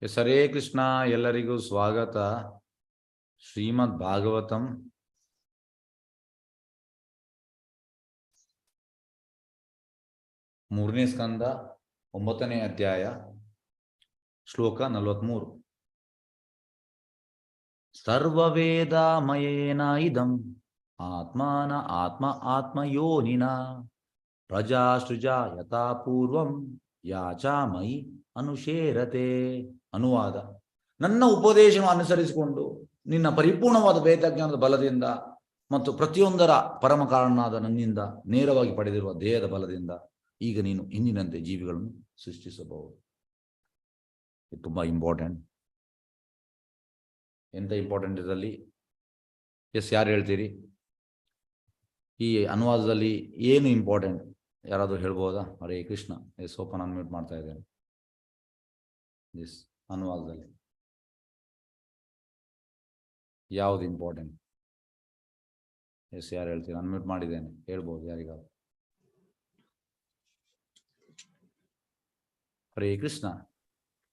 S Hare Krishna. ಎಲ್ಲರಿಗೂ ಸ್ವಾಗತ. ಶ್ರೀಮದ್ ಭಾಗವತಂ ಮೂರನೇ ಸ್ಕಂದ 9ನೇ ಅಧ್ಯಾಯ ಶ್ಲೋಕ 43. ಸರ್ವವೇದಾಮಯೇನ ಇದಂ ಆತ್ಮಾನ ಆತ್ಮ ಆತ್ಮಯೋನಿನ ಪ್ರಜಾಸೃಜ ಯಥಾ ಪೂರ್ವಂ ಯಾಚಾಮಯಿ ಅನುಶೇರತೆ. ಅನುವಾದ: ನನ್ನ ಉಪದೇಶವನ್ನು ಅನುಸರಿಸಿಕೊಂಡು ನಿನ್ನ ಪರಿಪೂರ್ಣವಾದ ವೇದಜ್ಞಾನದ ಬಲದಿಂದ ಮತ್ತು ಪ್ರತಿಯೊಂದರ ಪರಮ ಕಾರಣನಾದ ನನ್ನಿಂದ ನೇರವಾಗಿ ಪಡೆದಿರುವ ದೇಹದ ಬಲದಿಂದ ಈಗ ನೀನು ಇಂದಿನಂತೆ ಜೀವಿಗಳನ್ನು ಸೃಷ್ಟಿಸಬಹುದು. ಇದು ತುಂಬಾ ಇಂಪಾರ್ಟೆಂಟ್. ಎಂತ ಇಂಪಾರ್ಟೆಂಟ್ ಇದರಲ್ಲಿ? ಎಸ್, ಯಾರು ಹೇಳ್ತೀರಿ? ಈ ಅನುವಾದದಲ್ಲಿ ಏನು ಇಂಪಾರ್ಟೆಂಟ್ ಯಾರಾದರೂ ಹೇಳ್ಬೋದಾ? Hare Krishna. S, open unmute ಮಾಡ್ತಾ ಇದ್ದೇನೆ. ಎಸ್, ಅನುವಾದದಲ್ಲಿ ಯಾವುದು ಇಂಪಾರ್ಟೆಂಟ್? ಎಸ್, ಯಾರು ಹೇಳ್ತೀರಿ? ಅನ್ಮ್ಯೂಟ್ ಮಾಡಿದ್ದೇನೆ, ಹೇಳ್ಬೋದು ಯಾರಿಗಾದ್ರು. ಹರೇ ಕೃಷ್ಣ.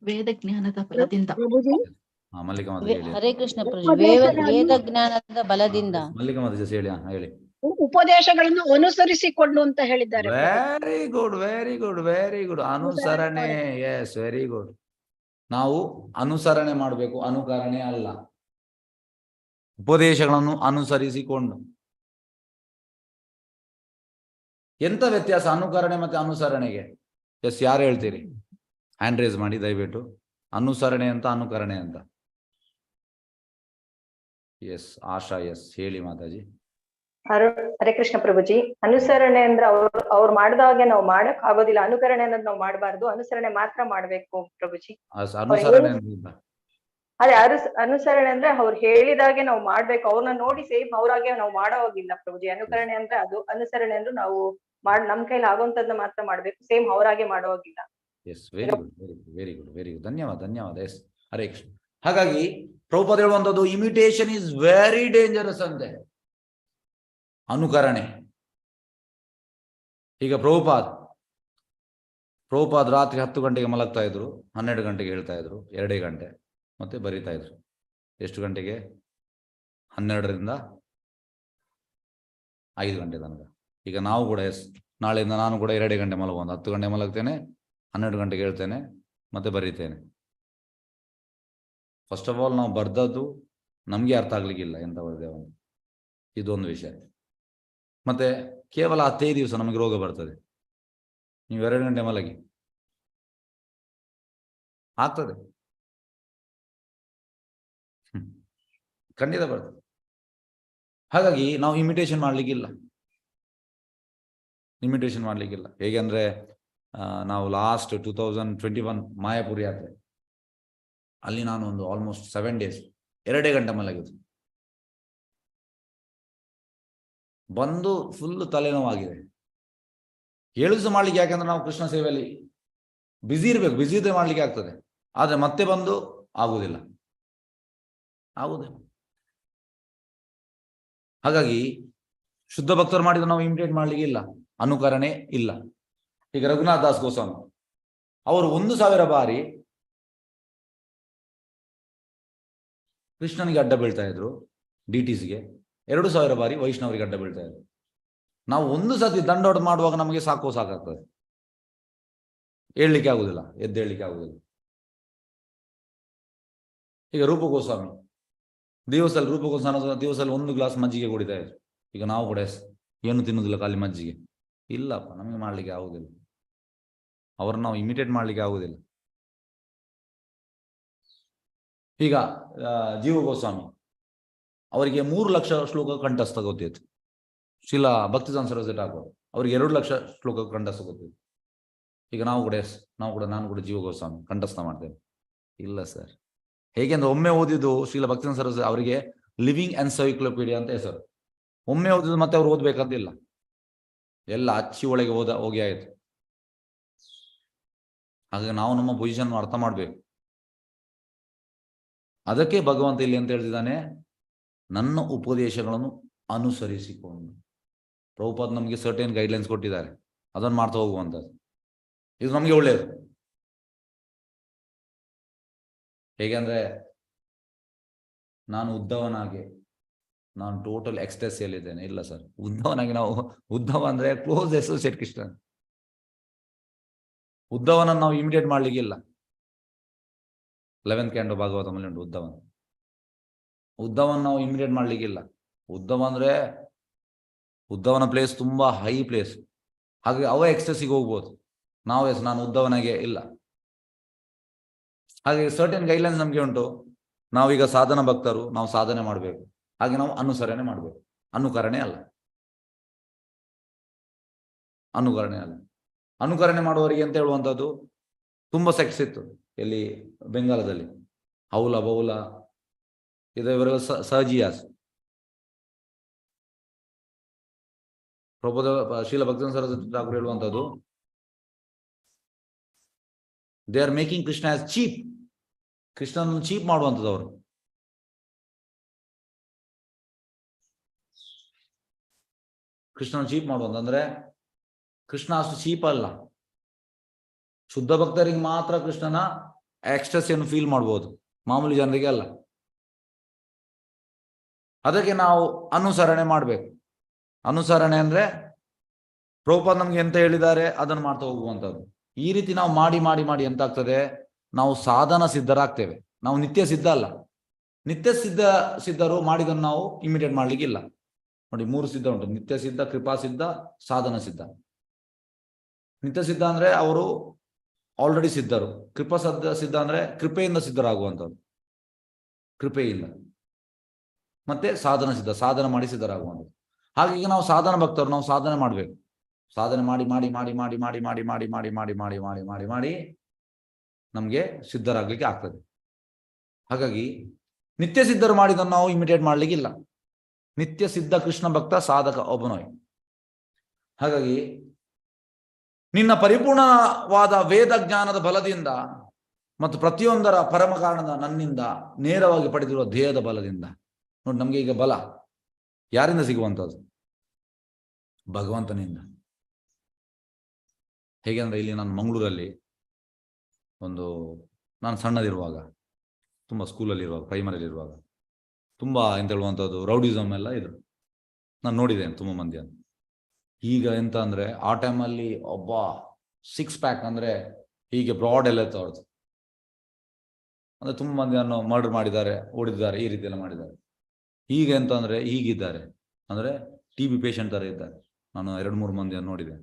ವೇದ ಜ್ಞಾನದ ಬಲದಿಂದ. ಮಲ್ಲಿಕಾ ಮಾತು ಹೇಳಿ. ಹರೇ ಕೃಷ್ಣ ಪ್ರಭು. ವೇದ ಜ್ಞಾನದ ಬಲದಿಂದ. ಮಲ್ಲಿಕಾ ಮಾತು ಹೇಳಿ. ಹೇಳಿ. ಉಪದೇಶಗಳನ್ನು ಅನುಸರಿಸಿಕೊಂಡು ಅಂತ ಹೇಳಿದ್ದಾರೆ. Very good, very good, very good. ಅನುಸರಣೆ. Yes, very good. ನಾವು ಅನುಸರಣೆ ಮಾಡಬೇಕು, ಅನುಕರಣೆ ಅಲ್ಲ. ಉಪದೇಶಗಳನ್ನು ಅನುಸರಿಸಿಕೊಂಡು. ಎಂತ ವ್ಯತ್ಯಾಸ ಅನುಕರಣೆ ಮತ್ತೆ ಅನುಸರಣೆಗೆ? ಎಸ್, ಯಾರು ಹೇಳ್ತೀರಿ? ಹ್ಯಾಂಡ್ ರೇಸ್ ಮಾಡಿ ದಯವಿಟ್ಟು. ಅನುಸರಣೆ ಅಂತ, ಅನುಕರಣೆ ಅಂತ. ಎಸ್, ಆಶಾ. ಎಸ್, ಹೇಳಿ ಮಾತಾಜಿ. ಹರೇ ಕೃಷ್ಣ ಪ್ರಭುಜಿ. ಅನುಸರಣೆ ಅಂದ್ರೆ ಅವ್ರು ಮಾಡಿದಾಗೆ ನಾವು ಮಾಡಕ್ ಆಗೋದಿಲ್ಲ. ಅನುಕರಣೆ ಅನ್ನೋದು ನಾವು ಮಾಡಬಾರ್ದು, ಅನುಸರಣೆ ಮಾತ್ರ ಮಾಡ್ಬೇಕು ಪ್ರಭುಜಿ. ಅನುಸರಣೆ ಅದೇ ಅನುಸರಣೆ ಅಂದ್ರೆ ಅವ್ರು ಹೇಳಿದಾಗೆ ನಾವು ಮಾಡ್ಬೇಕು. ಅವ್ರನ್ನ ನೋಡಿ ಸೇಮ್ ಅವ್ರಾಗೆ ನಾವು ಮಾಡೋ ಹೋಗಿಲ್ಲ ಪ್ರಭುಜಿ. ಅನುಕರಣೆ ಅಂದ್ರೆ ಅದು, ಅನುಸರಣೆ ಅಂದ್ರೆ ನಾವು ನಮ್ ಕೈಲಿ ಆಗೋಂತದ್ನ ಮಾತ್ರ ಮಾಡ್ಬೇಕು, ಸೇಮ್ ಅವ್ರಾಗೆ ಮಾಡೋ ಹೋಗಿಲ್ಲ. Yes, very good, very good, very good, very good. ಧನ್ಯವಾದ, ಧನ್ಯವಾದ. ಎಸ್, ಹರೇ ಕೃಷ್ಣ. ಹಾಗಾಗಿ ಪ್ರಭುಪಾದ ಹೇಳುವಂಥದ್ದು ಇಮಿಟೇಷನ್ ಇಸ್ ವೆರಿ ಡೇಂಜರಸ್ ಅಂತೆ. ಅನುಕರಣೆ. ಈಗ ಪ್ರಭುಪಾದ್ ರಾತ್ರಿ 10 ಗಂಟೆಗೆ ಮಲಗ್ತಾ ಇದ್ರು, 12 ಗಂಟೆಗೆ ಹೇಳ್ತಾ ಇದ್ರು, 2 ಗಂಟೆ ಮತ್ತೆ ಬರೀತಾ ಇದ್ರು. ಎಷ್ಟು ಗಂಟೆಗೆ? 12ರಿಂದ 5 ಗಂಟೆ ತನಕ. ಈಗ ನಾವು ಕೂಡ ಎಸ್, ನಾಳೆಯಿಂದ ನಾನು ಕೂಡ 2 ಗಂಟೆ ಮಲಗುವಂತ. 10 ಗಂಟೆ ಮಲಗ್ತೇನೆ, 12 ಗಂಟೆಗೆ ಹೇಳ್ತೇನೆ, ಮತ್ತೆ ಬರೀತೇನೆ. ಫಸ್ಟ್ ಆಫ್ ಆಲ್ ನಾವು ಬರ್ದದ್ದು ನಮಗೆ ಅರ್ಥ ಆಗ್ಲಿಕ್ಕಿಲ್ಲ ಎಂತ ಬರ್ದೇವ, ಇದೊಂದು ವಿಷಯ. ಮತ್ತೆ ಕೇವಲ 10 ದಿವಸ ನಮಗೆ ರೋಗ ಬರ್ತದೆ. ನೀವು 2 ಗಂಟೆ ಮಲಗಿ ಆಗ್ತದೆ, ಖಂಡಿತ ಬರ್ತದೆ. ಹಾಗಾಗಿ ನಾವು ಇಮಿಟೇಷನ್ ಮಾಡ್ಲಿಕ್ಕಿಲ್ಲ. ಹೇಗೆ ಅಂದ್ರೆ ನಾವು ಲಾಸ್ಟ್ 2021 ಮಾಯಾಪುರಿ ಯಾತ್ರೆ, ಅಲ್ಲಿ ನಾನು ಒಂದು ಆಲ್ಮೋಸ್ಟ್ 7 ಡೇಸ್ 2 ಗಂಟೆ ಮಲಗಿದ್ದು. ಬಂದು ಫುಲ್ ತಲೆನೋವಾಗಿದೆ. ಸಹ ಮಾಡ್ಲಿಕ್ಕೆ, ಯಾಕಂದ್ರೆ ನಾವು ಕೃಷ್ಣ ಸೇವೆಯಲ್ಲಿ ಬ್ಯುಸಿ ಇರ್ಬೇಕು. ಬ್ಯುಸಿ ಇದ್ರೆ ಮಾಡ್ಲಿಕ್ಕೆ ಆಗ್ತದೆ, ಆದ್ರೆ ಮತ್ತೆ ಬಂದು ಆಗುದಿಲ್ಲ. ಹಾಗಾಗಿ ಶುದ್ಧ ಭಕ್ತರು ಮಾಡಿದ್ರೆ ನಾವು ಇಮಿಟೇಟ್ ಮಾಡ್ಲಿಕ್ಕೆ ಇಲ್ಲ, ಅನುಕರಣೆ ಇಲ್ಲ. ಈಗ ರಘುನಾಥ್ ದಾಸ್ ಗೋಸ್ವಾಮಿ ಅವರು 1000 ಬಾರಿ ಕೃಷ್ಣನಿಗೆ ಅಡ್ಡ ಬೀಳ್ತಾ ಇದ್ರು, DTCಗೆ 2000 ಬಾರಿ ವೈಷ್ಣವರಿಗೆ ಅಡ್ಡ ಬೀಳ್ತಾ ಇದ್ರು. ನಾವು ಒಂದು ಸತಿ ದಂಡೋಟ ಮಾಡುವಾಗ ನಮಗೆ ಸಾಕಾಗ್ತದೆ, ಹೇಳಲಿಕ್ಕೆ ಆಗುದಿಲ್ಲ, ಎದ್ದೇಳಲಿಕ್ಕೆ ಆಗುದಿಲ್ಲ. ಈಗ ರೂಪ ಗೋಸ್ವಾಮಿ ದಿವಸದಲ್ಲಿ 1 ಗ್ಲಾಸ್ ಮಜ್ಜಿಗೆ ಕುಡಿತಾ ಇದ್ರು. ಈಗ ನಾವು ಕೂಡ ಏನು ತಿನ್ನುವುದಿಲ್ಲ, ಖಾಲಿ ಮಜ್ಜಿಗೆ. ಇಲ್ಲಪ್ಪ, ನಮಗೆ ಮಾಡ್ಲಿಕ್ಕೆ ಆಗುದಿಲ್ಲ. ಅವ್ರನ್ನ ನಾವು ಇಮಿಟೇಟ್ ಮಾಡ್ಲಿಕ್ಕೆ ಆಗುದಿಲ್ಲ. ಈಗ ಜೀವ ಗೋಸ್ವಾಮಿ ಅವರಿಗೆ 3 ಲಕ್ಷ ಶ್ಲೋಕ ಕಂಠಸ್ಥ ಗೊತ್ತಿತ್ತು. ಶಿಲಾ ಭಕ್ತಿದಾನ್ ಸರಸ್ವತಿ ಠಾಕೂರ್ ಅವರಿಗೆ 2 ಲಕ್ಷ ಶ್ಲೋಕ ಕಂಠಸ್ಥ ಗೊತ್ತಿತ್ತು. ಈಗ ನಾನು ಕೂಡ ಜೀವ ಗೋಸ್ವಾಮಿ ಕಂಠಸ್ಥ ಮಾಡ್ತೇನೆ. ಇಲ್ಲ ಸರ್, ಹೇಗೆಂದ್ರೆ ಒಮ್ಮೆ ಓದಿದ್ದು ಶ್ರೀಲ ಭಕ್ತಿದಾನ್ ಸರಸ್ವತಿ ಅವರಿಗೆ ಲಿವಿಂಗ್ ಎನ್ಸೈಕ್ಲೋಪೀಡಿಯಾ ಅಂತ ಹೆಸರು. ಒಮ್ಮೆ ಓದಿದ್ದು ಮತ್ತೆ ಅವ್ರು ಓದ್ಬೇಕಂತಿಲ್ಲ, ಎಲ್ಲ ಅಚ್ಚಿ ಒಳಗೆ ಹೋಗಿ ಆಯ್ತು. ಹಾಗಾಗಿ ನಾವು ನಮ್ಮ ಪೊಸಿಷನ್ ಅರ್ಥ ಮಾಡ್ಬೇಕು. ಅದಕ್ಕೆ ಭಗವಂತ ಇಲ್ಲಿ ಅಂತ ಹೇಳ್ತಿದ್ದಾನೆ, ನನ್ನ ಉಪದೇಶಗಳನ್ನು ಅನುಸರಿಸಿಕೊಂಡು. ಪ್ರಭುಪಾದ್ ನಮಗೆ ಸರ್ಟೇನ್ ಗೈಡ್ಲೈನ್ಸ್ ಕೊಟ್ಟಿದ್ದಾರೆ, ಅದನ್ನು ಮಾಡ್ತಾ ಹೋಗುವಂಥದ್ದು. ಇದು ನಮಗೆ ಒಳ್ಳೆಯದು. ಹೇಗೆ ಅಂದ್ರೆ, ನಾನು ಉದ್ದವನಾಗಿ ನಾನು ಟೋಟಲ್ ಎಕ್ಸ್ಟೆಸಿಯಲ್ಲಿದ್ದೇನೆ. ಇಲ್ಲ ಸರ್, ಉದ್ದವನಾಗಿ ನಾವು ಉದ್ದವ ಅಂದ್ರೆ ಕ್ಲೋಸ್ ಅಸೋಸಿಯೇಟ್ ಕೃಷ್ಣ. ಉದ್ದವನನ್ನು ನಾವು ಇಮಿಡಿಯೇಟ್ ಮಾಡ್ಲಿಕ್ಕೆ ಇಲ್ಲ. 11th ಕ್ಯಾಂಡೋ ಭಾಗವತಮಲ್ಲಿ ಉಂಟು ಉದ್ದವನ. ಉದ್ದವನ್ನ ನಾವು ಇಮಿಡಿಯೇಟ್ ಮಾಡ್ಲಿಕ್ಕಿಲ್ಲ. ಉದ್ದವ ಅಂದ್ರೆ ಉದ್ದವನ ಪ್ಲೇಸ್ ತುಂಬಾ ಹೈ ಪ್ಲೇಸ್, ಹಾಗೆ ಅವ ಎಕ್ಸ್ಟೆಸಿಗೆ ಹೋಗ್ಬೋದು. ನಾನು ಉದ್ದವನಾಗೆ ಇಲ್ಲ. ಹಾಗೆ ಸರ್ಟನ್ ಗೈಡ್ಲೈನ್ಸ್ ನಮಗೆ ಉಂಟು. ನಾವೀಗ ಸಾಧನ ಭಕ್ತರು, ನಾವು ಸಾಧನೆ ಮಾಡಬೇಕು, ಹಾಗೆ ನಾವು ಅನುಸರಣೆ ಮಾಡಬೇಕು. ಅನುಕರಣೆ ಅಲ್ಲ. ಅನುಕರಣೆ ಮಾಡುವವರಿಗೆ ಅಂತ ಹೇಳುವಂಥದ್ದು ತುಂಬಾ ಸೆಕ್ಸ್ ಇತ್ತು. ಎಲ್ಲಿ ಬೆಂಗಾಲದಲ್ಲಿ ಹೌಲ ಬೌಲ ಇವರೆಲ್ಲ ಸಹಜಿಯಾಸ್. ಪ್ರಭುದ ಶೀಲ ಭಕ್ತಿವೇದಾಂತ ಸರಸ್ವತಿ ಠಾಕೂರ್ ಹೇಳುವಂಥದ್ದು, they are making Krishna as cheap. ಕೃಷ್ಣನನ್ನು ಚೀಪ್ ಮಾಡುವಂಥದ್ದು ಅವರು. ಕೃಷ್ಣನ ಚೀಪ್ ಮಾಡುವಂತ ಅಂದ್ರೆ ಕೃಷ್ಣ ಅಷ್ಟು ಚೀಪ್ ಅಲ್ಲ. ಶುದ್ಧ ಭಕ್ತರಿಗೆ ಮಾತ್ರ ಕೃಷ್ಣನ ಎಕ್ಸ್ಟಸಿಯನ್ನು ಫೀಲ್ ಮಾಡ್ಬೋದು, ಮಾಮೂಲಿ ಜನರಿಗೆ ಅಲ್ಲ. ಅದಕ್ಕೆ ನಾವು ಅನುಸರಣೆ ಮಾಡಬೇಕು. ಅನುಸರಣೆ ಅಂದ್ರೆ ಪ್ರಭುಪಾದ ನಮ್ಗೆ ಎಂತ ಹೇಳಿದ್ದಾರೆ ಅದನ್ನು ಮಾಡ್ತಾ ಹೋಗುವಂಥದ್ದು. ಈ ರೀತಿ ನಾವು ಮಾಡಿ ಮಾಡಿ ಮಾಡಿ ಎಂತ ಆಗ್ತದೆ, ನಾವು ಸಾಧನ ಸಿದ್ಧರಾಗ್ತೇವೆ. ನಾವು ನಿತ್ಯ ಸಿದ್ಧ ಅಲ್ಲ. ನಿತ್ಯ ಸಿದ್ಧರು ಮಾಡಿದನ್ನು ನಾವು ಇಮಿಡಿಯೇಟ್ ಮಾಡ್ಲಿಕ್ಕಿಲ್ಲ. ನೋಡಿ, 3 ಸಿದ್ಧ ಉಂಟು: ನಿತ್ಯ ಸಿದ್ಧ, ಕೃಪಾ ಸಿದ್ಧ, ಸಾಧನ ಸಿದ್ಧ. ನಿತ್ಯ ಸಿದ್ಧ ಅಂದ್ರೆ ಅವರು ಆಲ್ರೆಡಿ ಸಿದ್ಧರು. ಕೃಪಾ ಸಿದ್ಧ ಅಂದ್ರೆ ಕೃಪೆಯಿಂದ ಸಿದ್ಧರಾಗುವಂಥದ್ದು, ಕೃಪೆಯಿಂದ. ಮತ್ತೆ ಸಾಧನ ಸಿದ್ಧ, ಸಾಧನ ಮಾಡಿ ಸಿದ್ಧರಾಗುವಂಥದ್ದು. ಹಾಗಾಗಿ ನಾವು ಸಾಧನ ಭಕ್ತರು, ನಾವು ಸಾಧನೆ ಮಾಡಬೇಕು. ಸಾಧನೆ ಮಾಡಿ ಮಾಡಿ ಮಾಡಿ ಮಾಡಿ ಮಾಡಿ ಮಾಡಿ ಮಾಡಿ ಮಾಡಿ ಮಾಡಿ ಮಾಡಿ ಮಾಡಿ ಮಾಡಿ ಮಾಡಿ ನಮಗೆ ಸಿದ್ಧರಾಗ್ಲಿಕ್ಕೆ ಆಗ್ತದೆ. ಹಾಗಾಗಿ ನಿತ್ಯ ಸಿದ್ಧರು ಮಾಡಿದನ್ನು ನಾವು ಇಮಿಡಿಯೇಟ್ ಮಾಡ್ಲಿಕ್ಕಿಲ್ಲ. ನಿತ್ಯ ಸಿದ್ಧ ಕೃಷ್ಣ ಭಕ್ತ ಸಾಧಕ ಒಬ್ಬನೋಯ್. ಹಾಗಾಗಿ ನಿನ್ನ ಪರಿಪೂರ್ಣವಾದ ವೇದ ಜ್ಞಾನದ ಬಲದಿಂದ ಮತ್ತು ಪ್ರತಿಯೊಂದರ ಪರಮ ಕಾರಣದ ನನ್ನಿಂದ ನೇರವಾಗಿ ಪಡೆದಿರುವ ಧ್ಯೇಯದ ಬಲದಿಂದ, ನೋಡಿ ನಮ್ಗೆ ಈಗ ಬಲ ಯಾರಿಂದ ಸಿಗುವಂಥದ್ದು? ಭಗವಂತನಿಂದ. ಹೇಗೆ ಅಂದ್ರೆ, ಇಲ್ಲಿ ನಾನು ಮಂಗಳೂರಲ್ಲಿ ನಾನು ಸಣ್ಣದಿರುವಾಗ, ತುಂಬ ಸ್ಕೂಲಲ್ಲಿರುವಾಗ, ಪ್ರೈಮರಿಲಿರುವಾಗ ತುಂಬ ಎಂತ ಹೇಳುವಂಥದ್ದು ರೌಡಿಸಮ್ ಎಲ್ಲ ಇದ್ರು. ನಾನು ನೋಡಿದ್ದೇನೆ ತುಂಬ ಮಂದಿಯನ್ನು. ಈಗ ಎಂತ ಅಂದ್ರೆ, ಆ ಟೈಮಲ್ಲಿ ಒಬ್ಬ 6 ಪ್ಯಾಕ್ ಅಂದ್ರೆ ಹೀಗೆ ಬ್ರಾಡ್ ಎಲ್ಲ ಇತ್ತು ಅವ್ರದ್ದು. ಅಂದ್ರೆ ತುಂಬ ಮಂದಿಯನ್ನು ಮರ್ಡರ್ ಮಾಡಿದ್ದಾರೆ, ಓಡಿದ್ದಾರೆ, ಈ ರೀತಿ ಎಲ್ಲ ಮಾಡಿದ್ದಾರೆ. ಈಗ ಎಂತ ಅಂದ್ರೆ ಹೀಗಿದ್ದಾರೆ, ಅಂದ್ರೆ TB ಪೇಷಂಟ್ ತರ ಇದ್ದಾರೆ. ನಾನು 2-3 ಮಂದಿಯನ್ನು ನೋಡಿದೆ.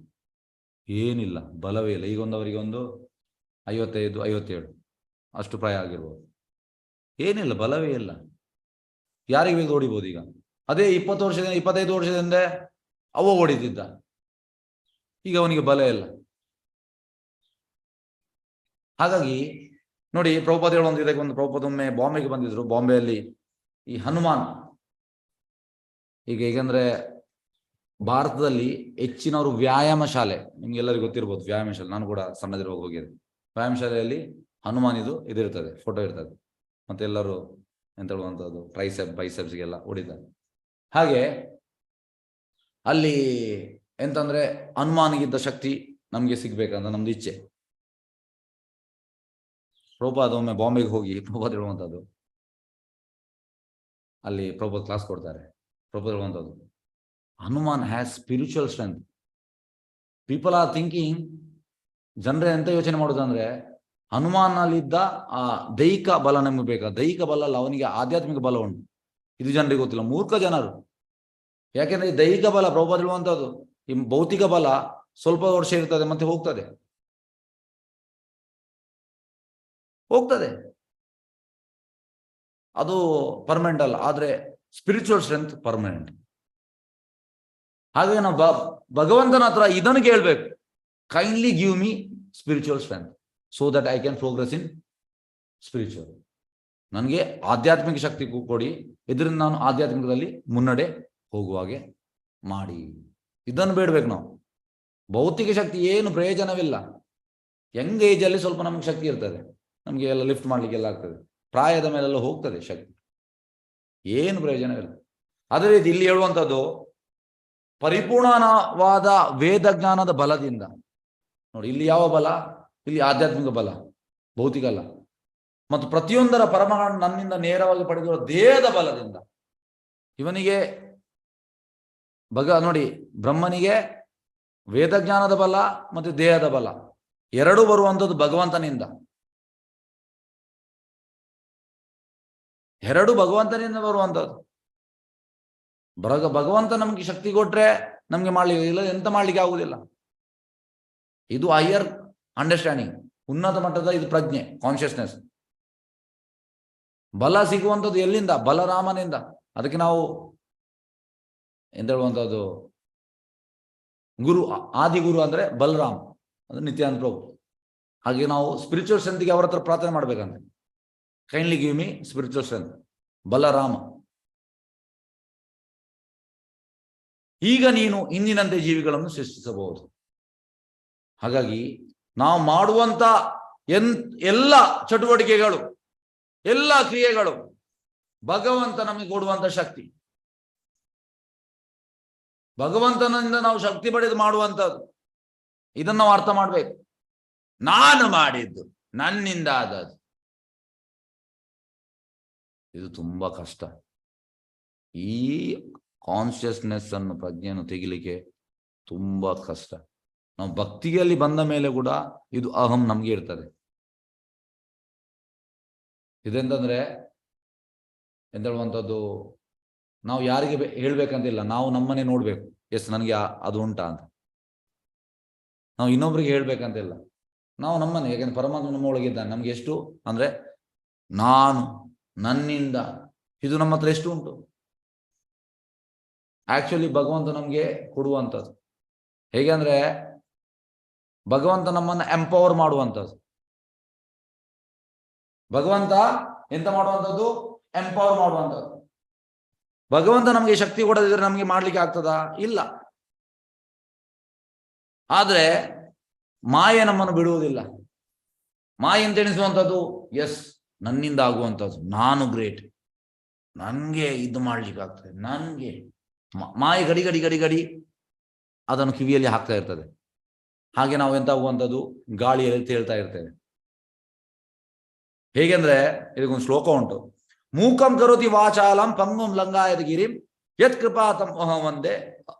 ಏನಿಲ್ಲ, ಬಲವೇ ಇಲ್ಲ. ಈಗೊಂದವರಿಗೆ 55-57 ಅಷ್ಟು ಪ್ರಾಯ ಆಗಿರ್ಬೋದು. ಏನಿಲ್ಲ, ಬಲವೇ ಇಲ್ಲ. ಯಾರಿಗೆ ಬೇಕು ಓಡಿಬೋದು ಈಗ. ಅದೇ 25 ವರ್ಷದಿಂದ ಅವ ಓಡಿತಿದ್ದ, ಈಗ ಅವನಿಗೆ ಬಲ ಇಲ್ಲ. ಹಾಗಾಗಿ ನೋಡಿ, ಪ್ರಭುಪಾದ ಹೇಳುವಂತ ಪ್ರಭುಪಾದ ಒಮ್ಮೆ ಬಾಂಬೆಗೆ ಬಂದಿದ್ರು. ಬಾಂಬೆಯಲ್ಲಿ ಈ ಹನುಮಾನ್ ಈಗಂದ್ರೆ ಭಾರತದಲ್ಲಿ ಹೆಚ್ಚಿನವರು ವ್ಯಾಯಾಮ ಶಾಲೆ, ನಿಮ್ಗೆಲ್ಲರಿಗೂ ಗೊತ್ತಿರ್ಬೋದು ವ್ಯಾಯಾಮ ಶಾಲೆ. ನಾನು ಕೂಡ ಸಣ್ಣದಿರುವಾಗ ಹೋಗಿದ್ದೆ. ವ್ಯಾಯಾಮ ಶಾಲೆಯಲ್ಲಿ ಹನುಮಾನ್ ಇದಿರ್ತದೆ, ಫೋಟೋ ಇರ್ತದೆ. ಮತ್ತೆ ಎಲ್ಲರೂ ಎಂತ ಹೇಳುವಂಥದ್ದು ಬೈಸೆಪ್ಸ್ಗೆಲ್ಲ ಹೊಡಿತಾರೆ. ಹಾಗೆ ಅಲ್ಲಿ ಎಂತಂದ್ರೆ ಹನುಮಾನಿಗಿದ್ದ ಶಕ್ತಿ ನಮ್ಗೆ ಸಿಗ್ಬೇಕಂತ ನಮ್ದು ಇಚ್ಛೆ. ಪ್ರಭುಪಾದ ಒಮ್ಮೆ ಬಾಂಬೆಗೆ ಹೋಗಿ ಪ್ರಭುಪಾದ ಹೇಳುವಂಥದ್ದು, ಅಲ್ಲಿ ಪ್ರಭುಪಾದ ಕ್ಲಾಸ್ ಕೊಡ್ತಾರೆ. ಪ್ರಭುಪಾದ ಹೇಳುವಂಥದ್ದು, Hanuman has spiritual strength. People are thinking, ಜನರೇ ಎಂತ ಯೋಚನೆ ಮಾಡೋದಂದ್ರೆ, ಹನುಮಾನಲ್ಲಿದ್ದ ಆ ದೈಹಿಕ ಬಲ ನಮಗೆ ಬೇಕಾ? ದೈಹಿಕ ಬಲ ಅಲ್ಲ, ಅವನಿಗೆ ಆಧ್ಯಾತ್ಮಿಕ ಬಲ ಉಂಟು. ಇದು ಜನರಿಗೆ ಗೊತ್ತಿಲ್ಲ, ಮೂರ್ಖ ಜನರು. ಯಾಕೆಂದ್ರೆ ಈ ದೈಹಿಕ ಬಲ, ಪ್ರಭುಪಾದ ಹೇಳುವಂಥದ್ದು, ಈ ಭೌತಿಕ ಬಲ ಸ್ವಲ್ಪ ವರ್ಷ ಇರ್ತದೆ, ಮತ್ತೆ ಹೋಗ್ತದೆ. ಅದು ಪರ್ಮನೆಂಟ್ ಅಲ್ಲ. ಆದ್ರೆ ಸ್ಪಿರಿಚುವಲ್ ಸ್ಟ್ರೆಂತ್ ಪರ್ಮನೆಂಟ್. ಹಾಗೆ ನಾವು ಭಗವಂತನ ಹತ್ರ ಇದನ್ನು ಕೇಳ್ಬೇಕು, kindly give me spiritual strength so that I can progress in spiritual. ನನಗೆ ಆಧ್ಯಾತ್ಮಿಕ ಶಕ್ತಿ ಕೊಡಿ, ಇದರಿಂದ ನಾನು ಆಧ್ಯಾತ್ಮಿಕದಲ್ಲಿ ಮುನ್ನಡೆ ಹೋಗುವ ಹಾಗೆ ಮಾಡಿ. ಇದನ್ನು ಬೇಡ್ಬೇಕು ನಾವು. ಭೌತಿಕ ಶಕ್ತಿ ಏನು ಪ್ರಯೋಜನವಿಲ್ಲ. ಯಂಗ್ ಏಜ್ ಅಲ್ಲಿ ಸ್ವಲ್ಪ ನಮ್ಗೆ ಶಕ್ತಿ ಇರ್ತದೆ, ನಮ್ಗೆ ಎಲ್ಲ ಲಿಫ್ಟ್ ಮಾಡ್ಲಿಕ್ಕೆಲ್ಲ ಆಗ್ತದೆ. ಪ್ರಾಯದ ಮೇಲೆಲ್ಲ ಹೋಗ್ತದೆ ಶಕ್ತಿ, ಏನು ಪ್ರಯೋಜನವಿಲ್ಲ. ಅದೇ ರೀತಿ ಇಲ್ಲಿ ಹೇಳುವಂಥದ್ದು, ಪರಿಪೂರ್ಣವಾದ ವೇದ ಜ್ಞಾನದ ಬಲದಿಂದ. ನೋಡಿ, ಇಲ್ಲಿ ಯಾವ ಬಲ? ಇಲ್ಲಿ ಆಧ್ಯಾತ್ಮಿಕ ಬಲ, ಭೌತಿಕ ಅಲ್ಲ. ಮತ್ತು ಪ್ರತಿಯೊಂದರ ಪರಮಾಣು ನನ್ನಿಂದ ನೇರವಾಗಿ ಪಡೆದಿರುವ ದೇಹದ ಬಲದಿಂದ. ಇವನಿಗೆ ನೋಡಿ, ಬ್ರಹ್ಮನಿಗೆ ವೇದಜ್ಞಾನದ ಬಲ ಮತ್ತು ದೇಹದ ಬಲ ಎರಡೂ ಬರುವಂಥದ್ದು ಭಗವಂತನಿಂದ. ಎರಡು ಭಗವಂತನಿಂದ ಬರುವಂಥದ್ದು. ಭಗವಂತ ನಮ್ಗೆ ಶಕ್ತಿ ಕೊಟ್ರೆ ನಮ್ಗೆ ಮಾಡ್ಲಿಕ್ಕೆ ಇಲ್ಲ, ಎಂತ ಮಾಡ್ಲಿಕ್ಕೆ ಆಗುದಿಲ್ಲ. ಇದು ಹೈಯರ್ ಅಂಡರ್ಸ್ಟ್ಯಾಂಡಿಂಗ್, ಉನ್ನತ ಮಟ್ಟದ ಇದು ಪ್ರಜ್ಞೆ, ಕಾನ್ಶಿಯಸ್ನೆಸ್. ಬಲ ಸಿಗುವಂಥದ್ದು ಎಲ್ಲಿಂದ? ಬಲರಾಮನಿಂದ. ಅದಕ್ಕೆ ನಾವು ಎಂತ ಹೇಳುವಂಥದ್ದು, ಗುರು, ಆದಿಗುರು ಅಂದ್ರೆ ಬಲರಾಮ್, ಅದು ನಿತ್ಯಾನಂದ ಪ್ರಭು. ಹಾಗೆ ನಾವು ಸ್ಪಿರಿಚುವಲ್ ಸ್ಟ್ರೆಂತ್ಗೆ ಅವರ ಹತ್ರ ಪ್ರಾರ್ಥನೆ ಮಾಡ್ಬೇಕಂತೆ. Kindly give me spiritual strength, Balarama. ಈಗ ನೀನು ಇಂದಿನಂತೆ ಜೀವಿಗಳನ್ನು ಸೃಷ್ಟಿಸಬಹುದು. ಹಾಗಾಗಿ ನಾವು ಮಾಡುವಂತ ಎಲ್ಲ ಚಟುವಟಿಕೆಗಳು, ಎಲ್ಲ ಕ್ರಿಯೆಗಳು ಭಗವಂತ ನಮಗೆ ಕೊಡುವಂತ ಶಕ್ತಿ. ಭಗವಂತನಿಂದ ನಾವು ಶಕ್ತಿ ಪಡೆದು ಮಾಡುವಂಥದ್ದು. ಇದನ್ನು ನಾವು ಅರ್ಥ ಮಾಡ್ಬೇಕು. ನಾನು ಮಾಡಿದ್ದು, ನನ್ನಿಂದ ಆದದ್ದು, ಇದು ತುಂಬಾ ಕಷ್ಟ. ಈ ಕಾನ್ಶಿಯಸ್ನೆಸ್ ಅನ್ನು, ಪ್ರಜ್ಞೆಯನ್ನು ತೆಗಿಲಿಕ್ಕೆ ತುಂಬಾ ಕಷ್ಟ. ನಾವು ಭಕ್ತಿಯಲ್ಲಿ ಬಂದ ಮೇಲೆ ಕೂಡ ಇದು ಅಹಂ ನಮ್ಗೆ ಇರ್ತದೆ. ಇದೆಂತಂದ್ರೆ ಎಂತ ಹೇಳುವಂಥದ್ದು, ನಾವು ಯಾರಿಗೆ ಹೇಳ್ಬೇಕಂತಿಲ್ಲ, ನಾವು ನಮ್ಮನೆ ನೋಡ್ಬೇಕು. ಎಸ್, ನನಗೆ ಅದು ಉಂಟಾ ಅಂತ. ನಾವು ಇನ್ನೊಬ್ರಿಗೆ ಹೇಳ್ಬೇಕಂತಿಲ್ಲ, ನಾವು ನಮ್ಮನೆ. ಯಾಕಂದ್ರೆ ಪರಮಾತ್ಮ ನಮ್ಮ ಒಳಗಿದ್ದಾನೆ. ನಮ್ಗೆ ಎಷ್ಟು ಅಂದ್ರೆ ನಾನು, ನನ್ನಿಂದ, ಇದು ನಮ್ಮ ಹತ್ರ ಎಷ್ಟು ಉಂಟು. ಆಕ್ಚುಲಿ ಭಗವಂತ ನಮ್ಗೆ ಕೊಡುವಂಥದ್ದು ಹೇಗೆ ಅಂದ್ರೆ, ಭಗವಂತ ನಮ್ಮನ್ನ ಎಂಪವರ್ ಮಾಡುವಂಥದ್ದು. ಭಗವಂತ ಎಂತ ಮಾಡುವಂಥದ್ದು? ಎಂಪವರ್ ಮಾಡುವಂಥದ್ದು. ಭಗವಂತ ನಮಗೆ ಶಕ್ತಿ ಕೊಡದಿದ್ರೆ ನಮಗೆ ಮಾಡ್ಲಿಕ್ಕೆ ಆಗ್ತದಾ? ಇಲ್ಲ. ಆದ್ರೆ ಮಾಯೆ ನಮ್ಮನ್ನು ಬಿಡುವುದಿಲ್ಲ. ಮಾಯೆ ಅಂತ ಎಣಿಸುವಂಥದ್ದು, ಎಸ್, ನನ್ನಿಂದ ಆಗುವಂಥದ್ದು, ನಾನು ಗ್ರೇಟ್, ನನ್ಗೆ ಇದು ಮಾಡ್ಲಿಕ್ಕೆ ಆಗ್ತದೆ, ನನ್ಗೆ. ಮಾಯೆ ಗಡಿ ಗಡಿ ಗಡಿ ಗಡಿ ಅದನ್ನು ಕಿವಿಯಲ್ಲಿ ಹಾಕ್ತಾ ಇರ್ತದೆ. ಹಾಗೆ ನಾವು ಎಂತ ಆಗುವಂಥದ್ದು, ಗಾಳಿಯಲ್ಲಿ ತೇಳ್ತಾ ಇರ್ತೇವೆ. ಹೇಗೆಂದ್ರೆ, ಇದಕ್ಕೊಂದು ಶ್ಲೋಕ ಉಂಟು. ಮೂಕಂ ಕರೋತಿ ವಾಚಾಲಂ ಪಂಗುಂ ಲಂಗಾಯತಗಿರಿಂ ಯತ್ ಕೃಪಾತಂ ಅಹಂ ವಂದೇ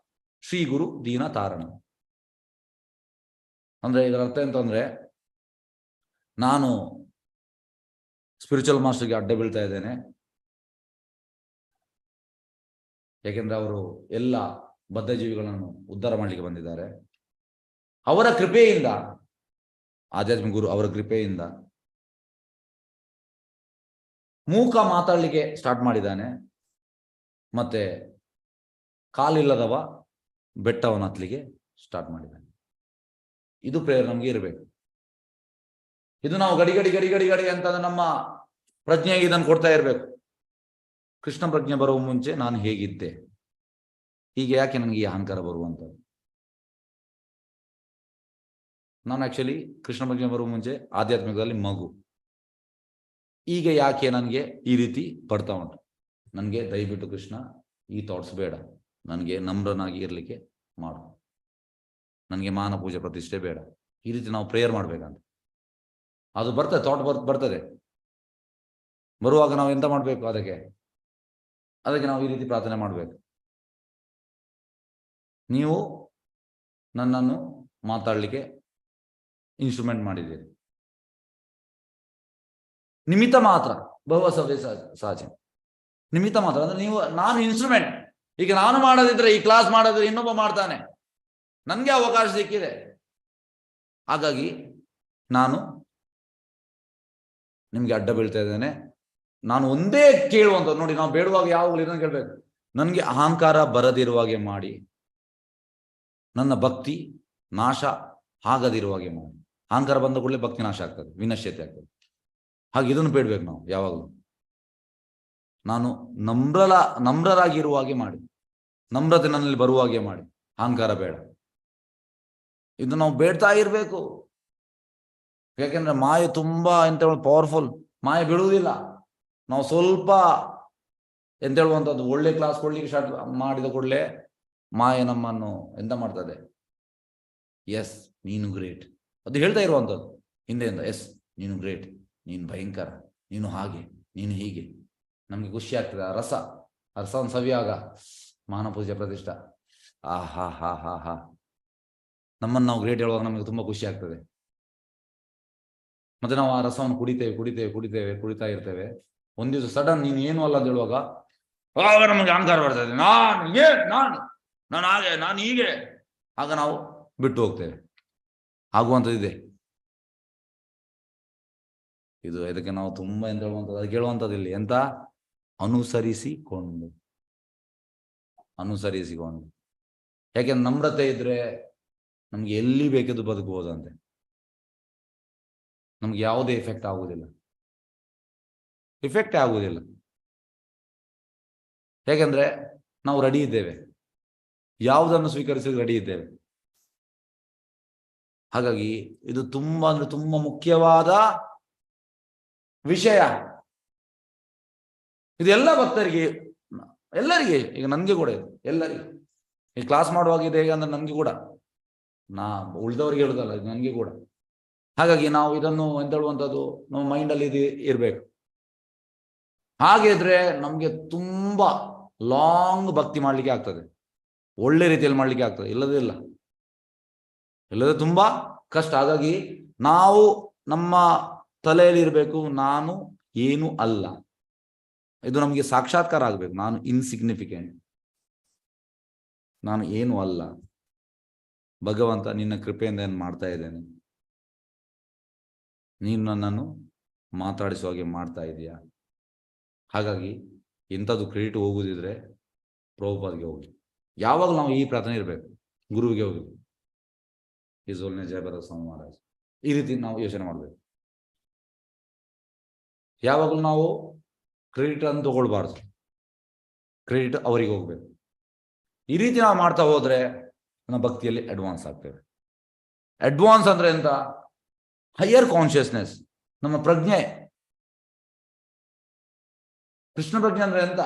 ಶ್ರೀ ಗುರು ದೀನ ತಾರಣ. ಅಂದ್ರೆ ಇದರ ಅರ್ಥ ಎಂತಂದ್ರೆ, ನಾನು ಸ್ಪಿರಿಚುವಲ್ ಮಾಸ್ಟರ್ಗೆ ಅಡ್ಡ ಬೀಳ್ತಾ ಇದ್ದೇನೆ. ಯಾಕೆಂದ್ರೆ ಅವರು ಎಲ್ಲ ಬದ್ಧ ಜೀವಿಗಳನ್ನು ಉದ್ಧಾರ ಮಾಡಲಿಕ್ಕೆ ಬಂದಿದ್ದಾರೆ. ಅವರ ಕೃಪೆಯಿಂದ, ಆಧ್ಯಾತ್ಮಿಕ ಗುರು ಅವರ ಕೃಪೆಯಿಂದ ಮೂಕ ಮಾತಾಡ್ಲಿಕ್ಕೆ ಸ್ಟಾರ್ಟ್ ಮಾಡಿದ್ದಾನೆ. ಮತ್ತೆ ಕಾಲಿಲ್ಲದವ ಬೆಟ್ಟವನ್ನು ಹತ್ತಲಿಕ್ಕೆ ಸ್ಟಾರ್ಟ್ ಮಾಡಿದ್ದಾನೆ. ಇದು ಪ್ರೇಯರ್ ನಮ್ಗೆ ಇರಬೇಕು. ಇದು ನಾವು ಗಡಿ ಗಡಿ ಗಡಿ ಗಡಿ ಗಡಿ ಅಂತ ನಮ್ಮ ಪ್ರಜ್ಞೆಗೆ ಇದನ್ನು ಕೊಡ್ತಾ ಇರಬೇಕು. ಕೃಷ್ಣ ಪ್ರಜ್ಞೆ ಬರುವ ಮುಂಚೆ ನಾನು ಹೇಗಿದ್ದೆ, ಹೀಗೆ ಯಾಕೆ ನನಗೆ ಈ ಅಹಂಕಾರ ಬರುವಂಥದ್ದು. ನಾನು ಆಕ್ಚುಲಿ ಕೃಷ್ಣ ಪ್ರಜ್ಞೆ ಬರುವ ಮುಂಚೆ ಆಧ್ಯಾತ್ಮಿಕದಲ್ಲಿ ಮಗು. ಈಗ ಯಾಕೆ ನನಗೆ ಈ ರೀತಿ ಬರ್ತಾ ಉಂಟು? ನನಗೆ ದಯವಿಟ್ಟು ಕೃಷ್ಣ ಈ ಥಾಟ್ಸ್ ಬೇಡ, ನನಗೆ ನಮ್ರನಾಗಿ ಇರಲಿಕ್ಕೆ ಮಾಡು, ನನಗೆ ಮಾನ ಪೂಜೆ ಪ್ರತಿಷ್ಠೆ ಬೇಡ. ಈ ರೀತಿ ನಾವು ಪ್ರೇಯರ್ ಮಾಡ್ಬೇಕಂತ. ಅದು ಬರ್ತದೆ, ಥಾಟ್ ಬರ್ತದೆ. ಬರುವಾಗ ನಾವು ಎಂತ ಮಾಡಬೇಕು? ಅದಕ್ಕೆ ನಾವು ಈ ರೀತಿ ಪ್ರಾರ್ಥನೆ ಮಾಡಬೇಕು. ನೀವು ನನ್ನನ್ನು ಮಾತಾಡಲಿಕ್ಕೆ ಇನ್ಸ್ಟ್ರೂಮೆಂಟ್ ಮಾಡಿದ್ದೀರಿ, ನಿಮಿತ್ತ ಮಾತ್ರ. ಬಹುವ ಸವ್ಯ ಸಹಜ, ನಿಮಿತ್ತ ಮಾತ್ರ ಅಂದ್ರೆ ನಾನು ಇನ್ಸ್ಟ್ರೂಮೆಂಟ್. ಈಗ ನಾನು ಮಾಡೋದಿದ್ರೆ, ಈ ಕ್ಲಾಸ್ ಮಾಡೋದ್ರೆ ಇನ್ನೊಬ್ಬ ಮಾಡ್ತಾನೆ, ನನಗೆ ಅವಕಾಶ ಸಿಕ್ಕಿದೆ. ಹಾಗಾಗಿ ನಾನು ನಿಮ್ಗೆ ಅಡ್ಡ ಬೀಳ್ತಾ ಇದ್ದೇನೆ. ನಾನು ಒಂದೇ ಕೇಳುವಂತ ನೋಡಿ, ನಾವು ಬೇಡುವಾಗ ಯಾವಾಗಲೂ ಇದನ್ನು ಕೇಳ್ಬೇಕು, ನನಗೆ ಅಹಂಕಾರ ಬರದಿರುವಾಗೆ ಮಾಡಿ, ನನ್ನ ಭಕ್ತಿ ನಾಶ ಆಗದಿರುವಾಗೆ ಮಾಡಿ. ಅಹಂಕಾರ ಬಂದ ಕೂಡಲೇ ಭಕ್ತಿ ನಾಶ ಆಗ್ತದೆ, ವಿನಶ್ಯತೆ ಆಗ್ತದೆ. ಹಾಗೆ ಇದನ್ನು ಬೇಡ್ಬೇಕು ನಾವು ಯಾವಾಗಲೂ. ನಾನು ನಮ್ರರಾಗಿರುವಾಗೆ ಮಾಡಿ, ನಮ್ರತೆ ನನ್ನಲ್ಲಿ ಬರುವಾಗೆ ಮಾಡಿ, ಅಹಂಕಾರ ಬೇಡ. ಇದು ನಾವು ಬೇಡ್ತಾ ಇರಬೇಕು. ಯಾಕೆಂದ್ರೆ ಮಾಯೆ ತುಂಬಾ ಎಂತ ಪವರ್ಫುಲ್. ಮಾಯೆ ಬಿಡುವುದಿಲ್ಲ. ನಾವು ಸ್ವಲ್ಪ ಎಂತ ಹೇಳುವಂಥದ್ದು ಒಳ್ಳೆ ಕ್ಲಾಸ್ ಕೊಡ್ಲಿಕ್ಕೆ ಸ್ಟಾರ್ಟ್ ಮಾಡಿದ ಕೂಡಲೇ ಮಾಯೆ ನಮ್ಮನ್ನು ಎಂತ ಮಾಡ್ತದೆ, ಎಸ್ ನೀನು ಗ್ರೇಟ್, ಅದು ಹೇಳ್ತಾ ಇರುವಂಥದ್ದು ಹಿಂದೆಯಿಂದ. ಎಸ್ ನೀನು ಗ್ರೇಟ್, ನೀನು ಭಯಂಕರ, ನೀನು ಹಾಗೆ, ನೀನು ಹೀಗೆ. ನಮ್ಗೆ ಖುಷಿ ಆಗ್ತದೆ ಆ ರಸವನ್ನು ಸವಿಯಾಗ ಮಾನಪೂಜೆ ಪ್ರತಿಷ್ಠಾ. ಹಾ ಹಾ ಹಾ ಹಾ ನಮ್ಮನ್ನು ನಾವು ಗ್ರೇಟ್ ಹೇಳುವಾಗ ನಮಗೆ ತುಂಬಾ ಖುಷಿ ಆಗ್ತದೆ. ಮತ್ತೆ ನಾವು ಆ ರಸವನ್ನು ಕುಡಿತಾ ಇರ್ತೇವೆ. ಒಂದ್ ದಿವಸ ಸಡನ್ ನೀನು ಏನು ಅಲ್ಲ ಅಂತ ಹೇಳುವಾಗ ಆಗ ನಮಗೆ ಅಹಂಕಾರ ಬರ್ತದೆ. ನಾನು ಹಾಗೆ, ನಾನು ಹೀಗೆ. ಆಗ ನಾವು ಬಿಟ್ಟು ಹೋಗ್ತೇವೆ. ಆಗುವಂಥದ್ದಿದೆ ಇದು. ಇದಕ್ಕೆ ನಾವು ತುಂಬಾ ಎಂತ ಹೇಳುವಂಥದ್ದು, ಅದಕ್ಕೆ ಹೇಳುವಂಥದ್ದು ಇಲ್ಲಿ ಎಂತ, ಅನುಸರಿಸಿಕೊಂಡು. ಯಾಕೆಂದ್ರೆ ನಮ್ರತೆ ಇದ್ರೆ ನಮ್ಗೆ ಎಲ್ಲಿ ಬೇಕಿದ್ದು ಬದುಕಬಹುದಂತೆ. ನಮ್ಗೆ ಯಾವುದೇ ಎಫೆಕ್ಟೇ ಆಗುವುದಿಲ್ಲ. ಹೇಗೆಂದ್ರೆ ನಾವು ರೆಡಿ ಇದ್ದೇವೆ, ಯಾವುದನ್ನು ಸ್ವೀಕರಿಸಲು ರೆಡಿ ಇದ್ದೇವೆ. ಹಾಗಾಗಿ ಇದು ತುಂಬಾ ಅಂದ್ರೆ ತುಂಬಾ ಮುಖ್ಯವಾದ ವಿಷಯ. ಇದೆಲ್ಲ ಭಕ್ತರಿಗೆ, ಎಲ್ಲರಿಗೆ, ಈಗ ನನ್ಗೆ ಕೂಡ ಇದು, ಎಲ್ಲರಿಗೆ ಈ ಕ್ಲಾಸ್ ಮಾಡುವಾಗ ಇದೆ. ಹೇಗಂದ್ರೆ ನನ್ಗೆ ಕೂಡ, ನಾ ಉಳಿದವರಿಗೆ ಹೇಳುದಲ್ಲ, ಇದು ನನ್ಗೆ ಕೂಡ. ಹಾಗಾಗಿ ನಾವು ಇದನ್ನು ಎಂತ ಹೇಳುವಂಥದ್ದು ನಮ್ಮ ಮೈಂಡಲ್ಲಿ ಇದು ಇರ್ಬೇಕು. ಹಾಗಿದ್ರೆ ನಮ್ಗೆ ತುಂಬಾ ಲಾಂಗ್ ಭಕ್ತಿ ಮಾಡ್ಲಿಕ್ಕೆ ಆಗ್ತದೆ, ಒಳ್ಳೆ ರೀತಿಯಲ್ಲಿ ಮಾಡ್ಲಿಕ್ಕೆ ಆಗ್ತದೆ. ಇಲ್ಲದೆ ತುಂಬಾ ಕಷ್ಟ. ಹಾಗಾಗಿ ನಾವು ನಮ್ಮ ತಲೆಯಲ್ಲಿ ಇರಬೇಕು, ನಾನು ಏನು ಅಲ್ಲ. ಇದು ನಮಗೆ ಸಾಕ್ಷಾತ್ಕಾರ ಆಗ್ಬೇಕು. ನಾನು ಇನ್ಸಿಗ್ನಿಫಿಕೆಂಟ್, ನಾನು ಏನು ಅಲ್ಲ. ಭಗವಂತ ನಿನ್ನ ಕೃಪೆಯಿಂದ ಏನು ಮಾಡ್ತಾ ಇದ್ದೇನೆ, ನೀನು ನನ್ನನ್ನು ಮಾತಾಡಿಸುವ ಹಾಗೆ ಮಾಡ್ತಾ ಇದೀಯಾ. ಹಾಗಾಗಿ ಇಂಥದ್ದು ಕ್ರೆಡಿಟ್ ಹೋಗುದಿದ್ರೆ ಪ್ರಭುಪಾದ್ಗೆ ಹೋಗಿ. ಯಾವಾಗ ನಾವು ಈ ಪ್ರಾರ್ಥನೆ ಇರಬೇಕು, ಗುರುವಿಗೆ ಹೋಗಿ ಈಸ್ ಹೋಲಿನೆಸ್ ಜಯಭದ್ರ ಸ್ವಾಮಿ ಮಹಾರಾಜ್, ಈ ರೀತಿ ನಾವು ಯೋಚನೆ ಮಾಡಬೇಕು. ಯಾವಾಗಲೂ ನಾವು ಕ್ರೆಡಿಟ್ ಅನ್ನು ತಗೊಳ್ಬಾರ್ದು, ಕ್ರೆಡಿಟ್ ಅವರಿಗೆ ಹೋಗ್ಬೇಕು. ಈ ರೀತಿ ನಾವು ಮಾಡ್ತಾ ಹೋದ್ರೆ ನಮ್ಮ ಭಕ್ತಿಯಲ್ಲಿ ಅಡ್ವಾನ್ಸ್ ಆಗ್ತೇವೆ. ಅಡ್ವಾನ್ಸ್ ಅಂದ್ರೆ ಎಂತ, ಹೈಯರ್ ಕಾನ್ಶಿಯಸ್ನೆಸ್, ನಮ್ಮ ಪ್ರಜ್ಞೆ. ಕೃಷ್ಣ ಪ್ರಜ್ಞೆ ಅಂದ್ರೆ ಎಂತ,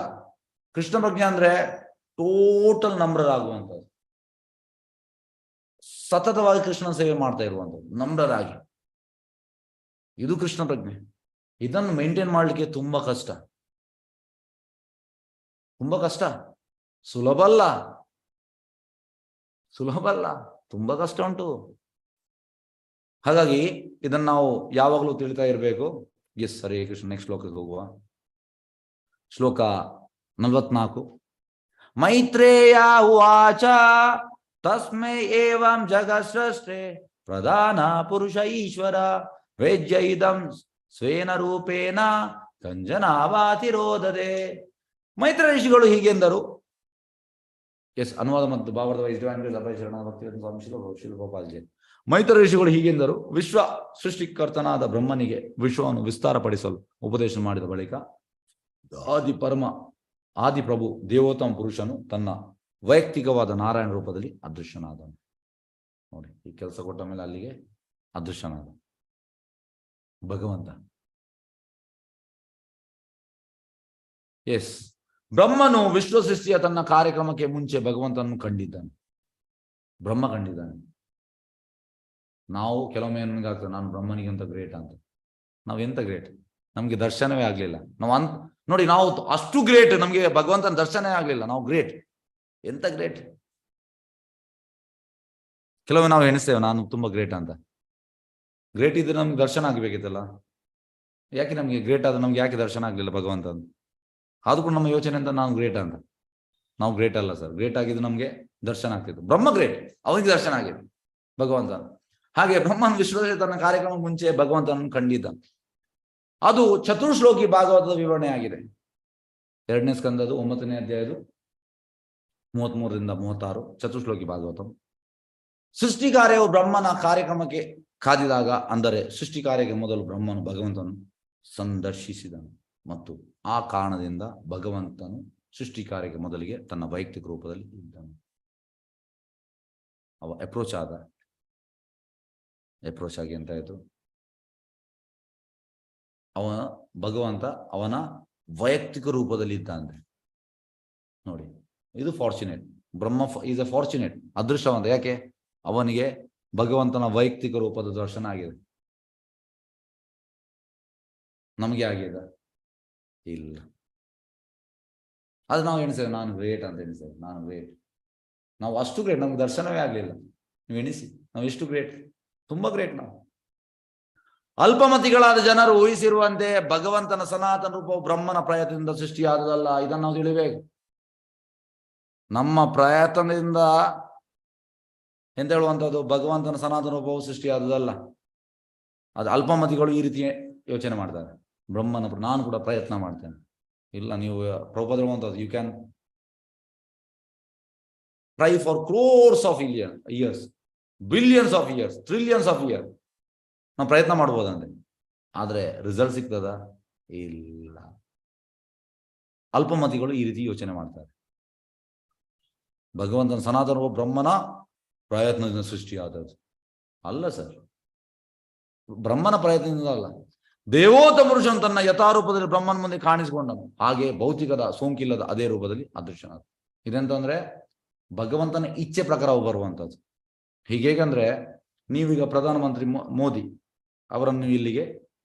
ಕೃಷ್ಣ ಪ್ರಜ್ಞೆ ಅಂದ್ರೆ ಟೋಟಲ್ ನಮ್ರರಾಗುವಂಥದ್ದು, ಸತತವಾಗಿ ಕೃಷ್ಣನ ಸೇವೆ ಮಾಡ್ತಾ ಇರುವಂಥದ್ದು, ನಮ್ರರಾಗಿ. ಇದು ಕೃಷ್ಣ ಪ್ರಜ್ಞೆ. ಇದನ್ನು ಮೇಂಟೈನ್ ಮಾಡ್ಲಿಕ್ಕೆ ತುಂಬಾ ಕಷ್ಟ, ಸುಲಭ ಅಲ್ಲ, ತುಂಬಾ ಕಷ್ಟ ಉಂಟು. ಹಾಗಾಗಿ ಇದನ್ನು ನಾವು ಯಾವಾಗಲೂ ತಿಳಿತಾ ಇರಬೇಕು. ಎಸ್, ಹರೇ ಕೃಷ್ಣ. ನೆಕ್ಸ್ಟ್ ಶ್ಲೋಕಕ್ಕೆ ಹೋಗುವ. ಶ್ಲೋಕ 44. ಮೈತ್ರೇಯ ಉವಾಚ ತಸ್ಮೈ ಏವಂ ಜಗತ್ಸೃಷ್ಟೇ ಪ್ರಧಾನ ಪುರುಷ ಈಶ್ವರ ವೇಜ್ಯ ಇದಂ ಸ್ವೇನ ರೂಪೇಣ ಕಂಜನಾವಾತಿರೋಧದೆ. ಮೈತ್ರ ಋಷಿಗಳು ಹೀಗೆಂದರು. ಎಸ್, ಅನುವಾದ ಮತ್ತು ಭಾವಾರ್ಥ ಭಕ್ತಿ. ಮೈತ್ರ ಋಷಿಗಳು ಹೀಗೆಂದರು. ವಿಶ್ವ ಸೃಷ್ಟಿಕರ್ತನಾದ ಬ್ರಹ್ಮನಿಗೆ ವಿಶ್ವವನ್ನು ವಿಸ್ತಾರಪಡಿಸಲು ಉಪದೇಶ ಮಾಡಿದ ಬಳಿಕ ಆದಿಪ್ರಭು ದೇವೋತ್ತಮ ಪುರುಷನು ತನ್ನ ವೈಯಕ್ತಿಕವಾದ ನಾರಾಯಣ ರೂಪದಲ್ಲಿ ಅದೃಶ್ಯನಾದನು. ನೋಡಿ, ಈ ಕೆಲಸ ಕೊಟ್ಟ ಮೇಲೆ ಅಲ್ಲಿಗೆ ಅದೃಶ್ಯನಾದ ಭಗವಂತ. ಎಸ್, ಬ್ರಹ್ಮನು ವಿಶ್ವ ಸೃಷ್ಟಿಯ ತನ್ನ ಕಾರ್ಯಕ್ರಮಕ್ಕೆ ಮುಂಚೆ ಭಗವಂತನನ್ನು ಕಂಡಿದ್ದಾನೆ, ಬ್ರಹ್ಮ ಕಂಡಿದ್ದಾನೆ. ನಾವು ಕೆಲವೊಮ್ಮೆ ನನ್ಗಾಗ್ತದೆ, ನಾನು ಬ್ರಹ್ಮನಿಗಿಂತ ಗ್ರೇಟ್ ಅಂತ. ನಾವು ಎಂತ ಗ್ರೇಟ್, ನಮ್ಗೆ ದರ್ಶನವೇ ಆಗ್ಲಿಲ್ಲ. ನೋಡಿ, ನಾವು ಅಷ್ಟು ಗ್ರೇಟ್, ನಮ್ಗೆ ಭಗವಂತನ ದರ್ಶನವೇ ಆಗ್ಲಿಲ್ಲ, ನಾವು ಗ್ರೇಟ್. ಎಂತ ಗ್ರೇಟ್. ಕೆಲವೊಮ್ಮೆ ನಾವು ಎಣಿಸ್ತೇವೆ ನಾನು ತುಂಬಾ ಗ್ರೇಟ್ ಅಂತ. ಗ್ರೇಟ್ ಇದ್ರೆ ನಮ್ಗೆ ದರ್ಶನ ಆಗ್ಬೇಕಿತ್ತಲ್ಲ. ಯಾಕೆ ನಮ್ಗೆ ಗ್ರೇಟ್ ಆದ್ರೆ ನಮ್ಗೆ ಯಾಕೆ ದರ್ಶನ ಆಗ್ಲಿಲ್ಲ ಭಗವಂತ ಅಂತ? ಆದ್ರೂ ಕೂಡ ನಮ್ಮ ಯೋಚನೆ ಅಂತ ನಾನು ಗ್ರೇಟ್ ಅಂತ. ನಾವು ಗ್ರೇಟ್ ಅಲ್ಲ ಸರ್. ಗ್ರೇಟ್ ಆಗಿದ್ದು ನಮ್ಗೆ ದರ್ಶನ ಆಗ್ತಿತ್ತು. ಬ್ರಹ್ಮ ಗ್ರೇಟ್, ಅವನಿಗೆ ದರ್ಶನ ಆಗಿದೆ ಭಗವಂತ. ಹಾಗೆ ಬ್ರಹ್ಮನ ವಿಶ್ವದಲ್ಲಿ ತನ್ನ ಕಾರ್ಯಕ್ರಮ ಮುಂಚೆ ಭಗವಂತನನ್ನು ಕಂಡಿದ್ದ. ಅದು ಚತುರ್ಶ್ಲೋಕಿ ಭಾಗವತದ ವಿವರಣೆ ಆಗಿದೆ. 2ನೇ ಸ್ಕಂದದು 9ನೇ ಅಧ್ಯಾಯದು 33ರಿಂದ 36 ಚತುರ್ಶ್ಲೋಕಿ ಭಾಗವತಂ. ಸೃಷ್ಟಿ ಕಾರ್ಯವು ಬ್ರಹ್ಮನ ಕಾರ್ಯಕ್ರಮಕ್ಕೆ ಕಾದಿದಾಗ, ಅಂದರೆ ಸೃಷ್ಟಿ ಕಾರ್ಯಕ್ಕೆ ಮೊದಲು ಬ್ರಹ್ಮನು ಭಗವಂತನು ಸಂದರ್ಶಿಸಿದನು ಮತ್ತು ಆ ಕಾರಣದಿಂದ ಭಗವಂತನು ಸೃಷ್ಟಿ ಕಾರ್ಯಕ್ಕೆ ಮೊದಲಿಗೆ ತನ್ನ ವೈಯಕ್ತಿಕ ರೂಪದಲ್ಲಿ ಇದ್ದನು. ಅವ ಅಪ್ರೋಚ್ ಆಗಿ ಎಂತಾಯ್ತು, ಭಗವಂತ ಅವನ ವೈಯಕ್ತಿಕ ರೂಪದಲ್ಲಿ ಇದ್ದಂತೆ. ನೋಡಿ, ಇದು fortunate. Brahma is a fortunate, ಅದೃಷ್ಟವಂತ. ಯಾಕೆ? ಅವನಿಗೆ ಭಗವಂತನ ವೈಯಕ್ತಿಕ ರೂಪದ ದರ್ಶನ ಆಗಿದೆ. ನಮಗೆ ಆಗಿದೆ ಇಲ್ಲ. ಅದು ನಾವು ಎಣಿಸ್ತೇವೆ ನಾನು ಗ್ರೇಟ್ ಅಂತ ಎಣಿಸ್ತೇವೆ, ನಾನು ಗ್ರೇಟ್, ನಾವು ಅಷ್ಟು ಗ್ರೇಟ್, ನಮ್ಗೆ ದರ್ಶನವೇ ಆಗಲಿಲ್ಲ. ನೀವು ಎಣಿಸಿ ನಾವು ಎಷ್ಟು ಗ್ರೇಟ್, ತುಂಬಾ ಗ್ರೇಟ್ ನಾವು. ಅಲ್ಪಮತಿಗಳಾದ ಜನರು ಊಹಿಸಿರುವಂತೆ ಭಗವಂತನ ಸನಾತನ ರೂಪವು ಬ್ರಹ್ಮನ ಪ್ರಯತ್ನದಿಂದ ಸೃಷ್ಟಿಯಾದದಲ್ಲ. ಇದನ್ನು ನಾವು ತಿಳಿಬೇಕು. ನಮ್ಮ ಪ್ರಯತ್ನದಿಂದ ಎಂತ ಹೇಳುವಂಥದ್ದು, ಭಗವಂತನ ಸನಾತನ ರೂಪವು ಸೃಷ್ಟಿಯಾದದಲ್ಲ. ಅದು ಅಲ್ಪಮತಿಗಳು ಈ ರೀತಿ ಯೋಚನೆ ಮಾಡ್ತಾರೆ. ಬ್ರಹ್ಮನ ನಾನು ಕೂಡ ಪ್ರಯತ್ನ ಮಾಡ್ತೇನೆ. ಇಲ್ಲ, ನೀವು ಪ್ರಭುಪಾದ ಹೇಳುವಂಥದ್ದು, you can try for crores of years, billions of years, trillions of year ನಾವು ಪ್ರಯತ್ನ ಮಾಡ್ಬೋದಂತೆ, ಆದ್ರೆ ರಿಸಲ್ಟ್ ಸಿಗ್ತದ? ಇಲ್ಲ. ಅಲ್ಪಮತಿಗಳು ಈ ರೀತಿ ಯೋಚನೆ ಮಾಡ್ತಾರೆ. ಭಗವಂತನ ಸನಾತನ ರೂಪ ಬ್ರಹ್ಮನ ಪ್ರಯತ್ನದಿಂದ ಸೃಷ್ಟಿಯಾದದ್ದು ಅಲ್ಲ ಸರ್, ಬ್ರಹ್ಮನ ಪ್ರಯತ್ನದಿಂದ ಅಲ್ಲ. ದೇವೋತ್ತ ಪುರುಷನ್ ತನ್ನ ಯಥಾರೂಪದಲ್ಲಿ ಬ್ರಹ್ಮನ ಮುಂದೆ ಕಾಣಿಸಿಕೊಂಡನು, ಹಾಗೆ ಭೌತಿಕದ ಸೋಂಕಿಲ್ಲದ ಅದೇ ರೂಪದಲ್ಲಿ ಅದೃಶ್ಯನಾದ. ಇದೆಂತಂದ್ರೆ ಭಗವಂತನ ಇಚ್ಛೆ ಪ್ರಕಾರ ಬರುವಂಥದ್ದು. ಹೀಗೇಗಂದ್ರೆ ನೀವೀಗ ಪ್ರಧಾನಮಂತ್ರಿ ಮೋದಿ ಅವರನ್ನು ಇಲ್ಲಿಗೆ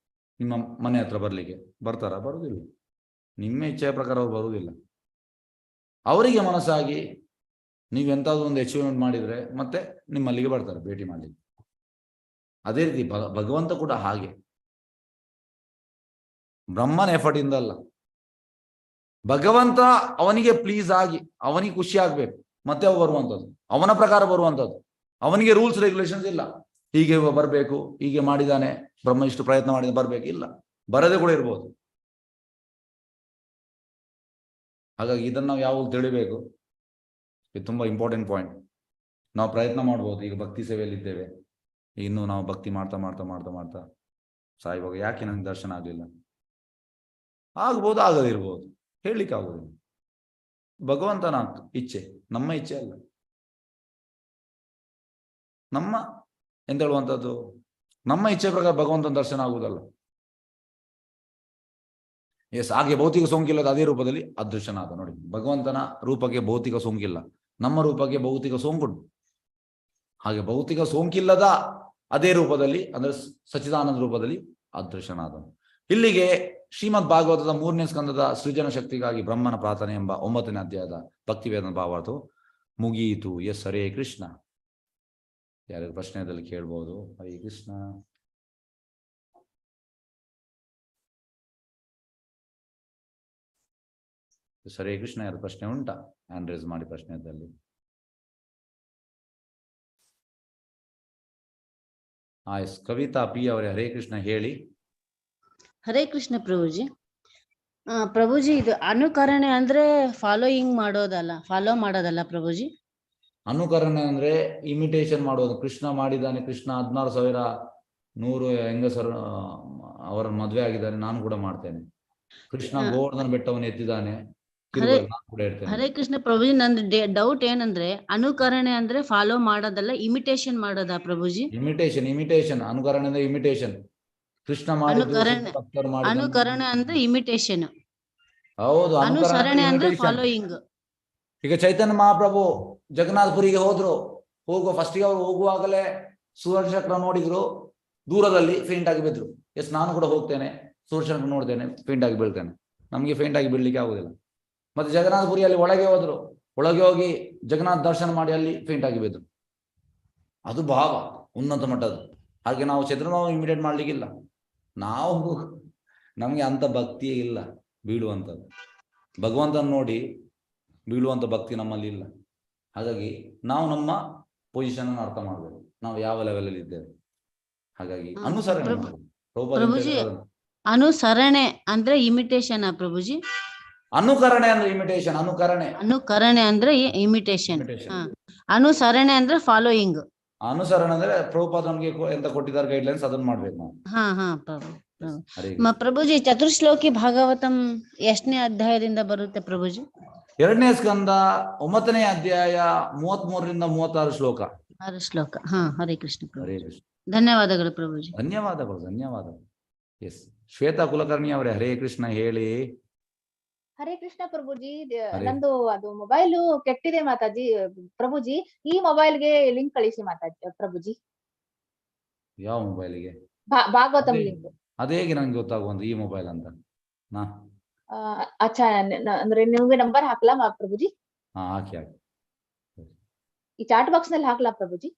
ನಿಮ್ಮ ಮನೆ ಹತ್ರ ಬರ್ಲಿಕ್ಕೆ ಬರ್ತಾರ? ಬರುವುದಿಲ್ಲ. ನಿಮ್ಮ ಇಚ್ಛೆಯ ಪ್ರಕಾರ ಅವ್ರು ಬರುವುದಿಲ್ಲ. ಅವರಿಗೆ ಮನಸ್ಸಾಗಿ ನೀವೆಂತಾದ್ರು ಒಂದು ಅಚೀವ್ಮೆಂಟ್ ಮಾಡಿದ್ರೆ ಮತ್ತೆ ನಿಮ್ಮಲ್ಲಿಗೆ ಬರ್ತಾರೆ ಭೇಟಿ ಮಾಡಲಿಕ್ಕೆ. ಅದೇ ರೀತಿ ಭಗವಂತ ಕೂಡ ಹಾಗೆ, ಬ್ರಹ್ಮನ ಎಫರ್ಟ್ ಇಂದ ಅಲ್ಲ. ಭಗವಂತ ಅವನಿಗೆ ಪ್ಲೀಸ್ ಆಗಿ ಅವನಿಗೆ ಖುಷಿ ಆಗ್ಬೇಕು ಮತ್ತೆ ಅವು ಬರುವಂಥದ್ದು, ಅವನ ಪ್ರಕಾರ ಬರುವಂಥದ್ದು. ಅವನಿಗೆ ರೂಲ್ಸ್ ರೆಗ್ಯುಲೇಷನ್ಸ್ ಇಲ್ಲ, ಹೀಗೆ ಬರಬೇಕು, ಹೀಗೆ ಮಾಡಿದಾನೆ ಬ್ರಹ್ಮ, ಇಷ್ಟು ಪ್ರಯತ್ನ ಮಾಡಿದ ಬರ್ಬೇಕು, ಇಲ್ಲ, ಬರದೇ ಕೂಡ ಇರ್ಬೋದು. ಹಾಗಾಗಿ ಇದನ್ನು ನಾವು ಯಾವಾಗ ತಿಳಿಬೇಕು, ಇದು ತುಂಬಾ ಇಂಪಾರ್ಟೆಂಟ್ ಪಾಯಿಂಟ್. ನಾವು ಪ್ರಯತ್ನ ಮಾಡ್ಬೋದು. ಈಗ ಭಕ್ತಿ ಸೇವೆಯಲ್ಲಿ ಇದ್ದೇವೆ, ಇನ್ನು ನಾವು ಭಕ್ತಿ ಮಾಡ್ತಾ ಮಾಡ್ತಾ ಮಾಡ್ತಾ ಮಾಡ್ತಾ ಸಾಯುವಾಗ ಯಾಕೆ ನನಗೆ ದರ್ಶನ ಆಗಲಿಲ್ಲ? ಆಗ್ಬೋದು, ಆಗದಿರ್ಬೋದು, ಹೇಳಲಿಕ್ಕೆ ಆಗೋದಿಲ್ಲ. ಭಗವಂತನ ಇಚ್ಛೆ, ನಮ್ಮ ಇಚ್ಛೆ ಅಲ್ಲ. ನಮ್ಮ ಎಂತ ಹೇಳುವಂಥದ್ದು, ನಮ್ಮ ಇಚ್ಛೆ ಪ್ರಕಾರ ಭಗವಂತನ ದರ್ಶನ ಆಗುವುದಲ್ಲ. ಎಸ್, ಹಾಗೆ ಭೌತಿಕ ಸೋಂಕಿಲ್ಲದ ಅದೇ ರೂಪದಲ್ಲಿ ಅದೃಶ್ಯನಾದ. ನೋಡಿ, ಭಗವಂತನ ರೂಪಕ್ಕೆ ಭೌತಿಕ ಸೋಂಕಿಲ್ಲ, ನಮ್ಮ ರೂಪಕ್ಕೆ ಭೌತಿಕ ಸೋಂಕುಂಟು. ಹಾಗೆ ಭೌತಿಕ ಸೋಂಕಿಲ್ಲದ ಅದೇ ರೂಪದಲ್ಲಿ ಅಂದ್ರೆ ಸಚ್ಚಿದಾನಂದ ರೂಪದಲ್ಲಿ ಅದೃಶ್ಯನಾದ. ಇಲ್ಲಿಗೆ ಶ್ರೀಮದ್ ಭಾಗವತದ 3ನೇ ಸ್ಕಂದದ ಸೃಜನ ಶಕ್ತಿಗಾಗಿ ಬ್ರಹ್ಮನ ಪ್ರಾರ್ಥನೆ ಎಂಬ 9ನೇ ಅಧ್ಯಾಯದ ಭಕ್ತಿವೇದನ ಭಾವಾರ್ಥವು ಮುಗಿಯಿತು. ಎಸ್, ಹರೇ ಕೃಷ್ಣ. ಯಾರು ಪ್ರಶ್ನೆಯಲ್ಲಿ ಕೇಳ್ಬೋದು? ಹರೇ ಕೃಷ್ಣ. ಹರೇ ಕೃಷ್ಣ. ಯಾರು ಪ್ರಶ್ನೆ ಉಂಟಾ? ಹ್ಯಾಂಡ್ ರೇಸ್ ಮಾಡಿ ಪ್ರಶ್ನೆಯಲ್ಲಿ. ಎಸ್, ಕವಿತಾ ಪಿ ಅವರೇ ಹರೇ ಕೃಷ್ಣ, ಹೇಳಿ. ಹರೇ ಕೃಷ್ಣ ಪ್ರಭುಜಿ. ಪ್ರಭುಜಿ, ಇದು ಅನುಕರಣೆ ಅಂದ್ರೆ ಫಾಲೋಯಿಂಗ್ ಮಾಡೋದಲ್ಲ, ಫಾಲೋ ಮಾಡೋದಲ್ಲ ಪ್ರಭುಜಿ? ಅನುಕರಣೆ ಅಂದ್ರೆ ಇಮಿಟೇಷನ್ ಮಾಡೋದು. ಕೃಷ್ಣ ಮಾಡಿದ್ದಾನೆ, ಕೃಷ್ಣ 16,100 ಹೆಂಗಸರು ಅವರನ್ನು ಮದುವೆ ಆಗಿದ್ದಾನೆ, ನಾನು ಕೂಡ ಮಾಡ್ತೇನೆ. ಕೃಷ್ಣ ಗೋವರ್ಧನ ಬೆಟ್ಟವನ್ನು ಎತ್ತಿದ್ದಾನೆ, ನಾನು ಕೂಡ ಇರ್ತೇನೆ. ಹರೇ ಕೃಷ್ಣ ಪ್ರಭುಜಿ, ನಂದು ಡೌಟ್ ಏನಂದ್ರೆ ಅನುಕರಣೆ ಅಂದ್ರೆ ಫಾಲೋ ಮಾಡೋದಲ್ಲ, ಇಮಿಟೇಷನ್ ಮಾಡೋದಾ ಪ್ರಭುಜಿ? ಇಮಿಟೇಷನ್ ಅನುಕರಣೆ ಅಂದ್ರೆ ಇಮಿಟೇಷನ್. ಕೃಷ್ಣ ಅನುಕರಣೆ ಅಂದ್ರೆ ಇಮಿಟೇಷನ್. ಹೌದು, ಅನುಸರಣೆ ಅಂದ್ರೆ ಫಾಲೋಯಿಂಗ್. ಈಗ ಚೈತನ್ಯ ಮಹಾಪ್ರಭು ಜಗನ್ನಾಥಪುರಿಗೆ ಫಸ್ಟಿಗೆ ಅವರು ಹೋಗುವಾಗಲೇ ಸುದರ್ಶನ ನೋಡಿದ್ರು, ದೂರದಲ್ಲಿ ಫೇಂಟ್ ಆಗಿ ಬಿದ್ರು. ಎಸ್, ನಾನು ಕೂಡ ಹೋಗ್ತೇನೆ, ಸುದರ್ಶನ ನೋಡ್ತೇನೆ, ಫೇಂಟ್ ಆಗಿ ಬೀಳ್ತೇನೆ. ನಮ್ಗೆ ಫೇಂಟ್ ಆಗಿ ಬೀಳ್ಲಿಕ್ಕೆ ಆಗುದಿಲ್ಲ. ಮತ್ತೆ ಜಗನ್ನಾಥಪುರಿಯಲ್ಲಿ ಒಳಗೆ ಹೋದ್ರು, ಒಳಗೆ ಹೋಗಿ ಜಗನ್ನಾಥ ದರ್ಶನ ಮಾಡಿ ಅಲ್ಲಿ ಫೇಂಟ್ ಆಗಿ ಬಿದ್ರು. ಅದು ಭಾವ ಉನ್ನತ ಮಟ್ಟದ್ದು. ಹಾಗೆ ನಾವು ಚಂದ್ರನಾವು ಇಮಿಡಿಯೇಟ್ ಮಾಡ್ಲಿಕ್ಕಿಲ್ಲ. ನಮ್ಗೆ ಅಂತ ಭಕ್ತಿಯೇ ಇಲ್ಲ ಬೀಳುವಂಥದ್ದು. ಭಗವಂತನ ನೋಡಿ ಬೀಳುವಂಥ ಭಕ್ತಿ ನಮ್ಮಲ್ಲಿ ಇಲ್ಲ. ಹಾಗಾಗಿ ನಾವು ನಮ್ಮ ಪೊಸಿಷನ್ ಅನ್ನು ಅರ್ಥ ಮಾಡ್ಬೇಕು, ನಾವು ಯಾವ ಲೆವೆಲ್ ಅಲ್ಲಿ ಇದ್ದೇವೆ. ಹಾಗಾಗಿ ಅನುಸರಣೆ ಪ್ರಭುಜಿ, ಅನುಸರಣೆ ಅಂದ್ರೆ ಇಮಿಟೇಷನ್ ಪ್ರಭುಜಿ? ಅನುಕರಣೆ ಅಂದ್ರೆ ಇಮಿಟೇಷನ್. ಅನುಕರಣೆ ಅಂದ್ರೆ ಇಮಿಟೇಷನ್. ಅನುಸರಣೆ ಅಂದ್ರೆ ಫಾಲೋಯಿಂಗ್. ಅನುಸರಣೆ ಅಂದ್ರೆ ಪ್ರಭುಪಾದ ನಮ್ಗೆ ಎಂತ ಕೊಟ್ಟಿದ್ದಾರೆ ಗೈಡ್ಲೈನ್ಸ್, ಅದನ್ನ ಮಾಡ್ಬೇಕು ನಾವು. ಪ್ರಭುಜಿ, ಚತುರ್ಶ್ಲೋಕಿ ಭಾಗವತಂ ಎಷ್ಟನೇ ಅಧ್ಯಾಯದಿಂದ ಬರುತ್ತೆ ಪ್ರಭುಜಿ? 2ನೇ ಸ್ಕಂದ 9ನೇ ಅಧ್ಯಾಯ 33ರಿಂದ 36 ಶ್ಲೋಕ. 6 ಶ್ಲೋಕ. ಹರೇ ಕೃಷ್ಣ ಹರೇ ಪ್ರಭುಜಿ. ಕೃಷ್ಣ. ಧನ್ಯವಾದಗಳು ಪ್ರಭುಜಿ. ಧನ್ಯವಾದಗಳು. ಎಸ್, ಶ್ವೇತಾ ಕುಲಕರ್ಣಿ ಅವರೇ ಹರೇ ಕೃಷ್ಣ, ಹೇಳಿ. ಹರೇ ಕೃಷ್ಣ ಪ್ರಭುಜಿ. ನಂದು ಅದು ಮೊಬೈಲ್ ಕೆಟ್ಟಿದೆ ಮಾತಾಜಿ. ಪ್ರಭುಜಿ, ಈ ಮೊಬೈಲ್ಗೆ ಲಿಂಕ್ ಕಳಿಸಿ ಮಾತಾಜಿ ಪ್ರಭುಜಿ. ಯಾವ ಮೊಬೈಲಿಗೆ? ಭಾಗವತಂ ಲಿಂಕ್. ಅದೇ ಹೇಗೆ ನಂಗೆ ಗೊತ್ತಾಗುವಂತ ಈ ಮೊಬೈಲ್ ಅಂತ ನಾ ಅಚ್ಚಾ ಅಂದ್ರೆ ನಿಮ್ಗೆ ನಂಬರ್ ಹಾಕ್ಲಾ ಪ್ರಭುಜಿ? ಹಾ ಹಾಕಿ ಹಾಕಿ. ಈ ಚಾಟ್ ಬಾಕ್ಸ್ ನಲ್ಲಿ ಹಾಕ್ಲಾ ಪ್ರಭುಜಿ?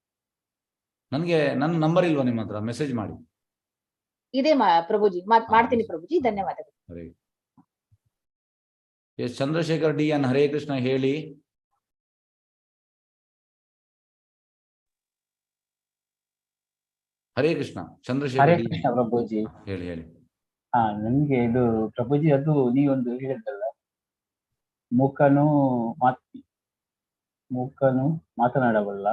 ನನಗೆ ನನ್ನ ನಂಬರ್ ಇಲ್ವಾ ನಿಮ್ಮ ಹತ್ರ? ಮೆಸೇಜ್ ಮಾಡಿ. ಇದೆ ಪ್ರಭುಜಿ, ಮಾಡ್ತೀನಿ ಪ್ರಭುಜಿ, ಧನ್ಯವಾದಗಳು. ಹರೇ S Chandrashekhar D N Hare Krishna ಹೇಳಿ. ಹರೇ ಕೃಷ್ಣ ಚಂದ್ರಶೇಖರ್ ಹರೇ ಡಿ ಕೃಷ್ಣ ಪ್ರಭುಜಿ. ಹೇಳಿ ಹೇಳಿ. ನನ್ಗೆ ಇದು ಪ್ರಭುಜಿ, ಅದು ನೀವೊಂದು ಹೇಳಿದ್ರಲ್ಲ, ಮೂಕನು ಮಾತನಾಡಬಲ್ಲ,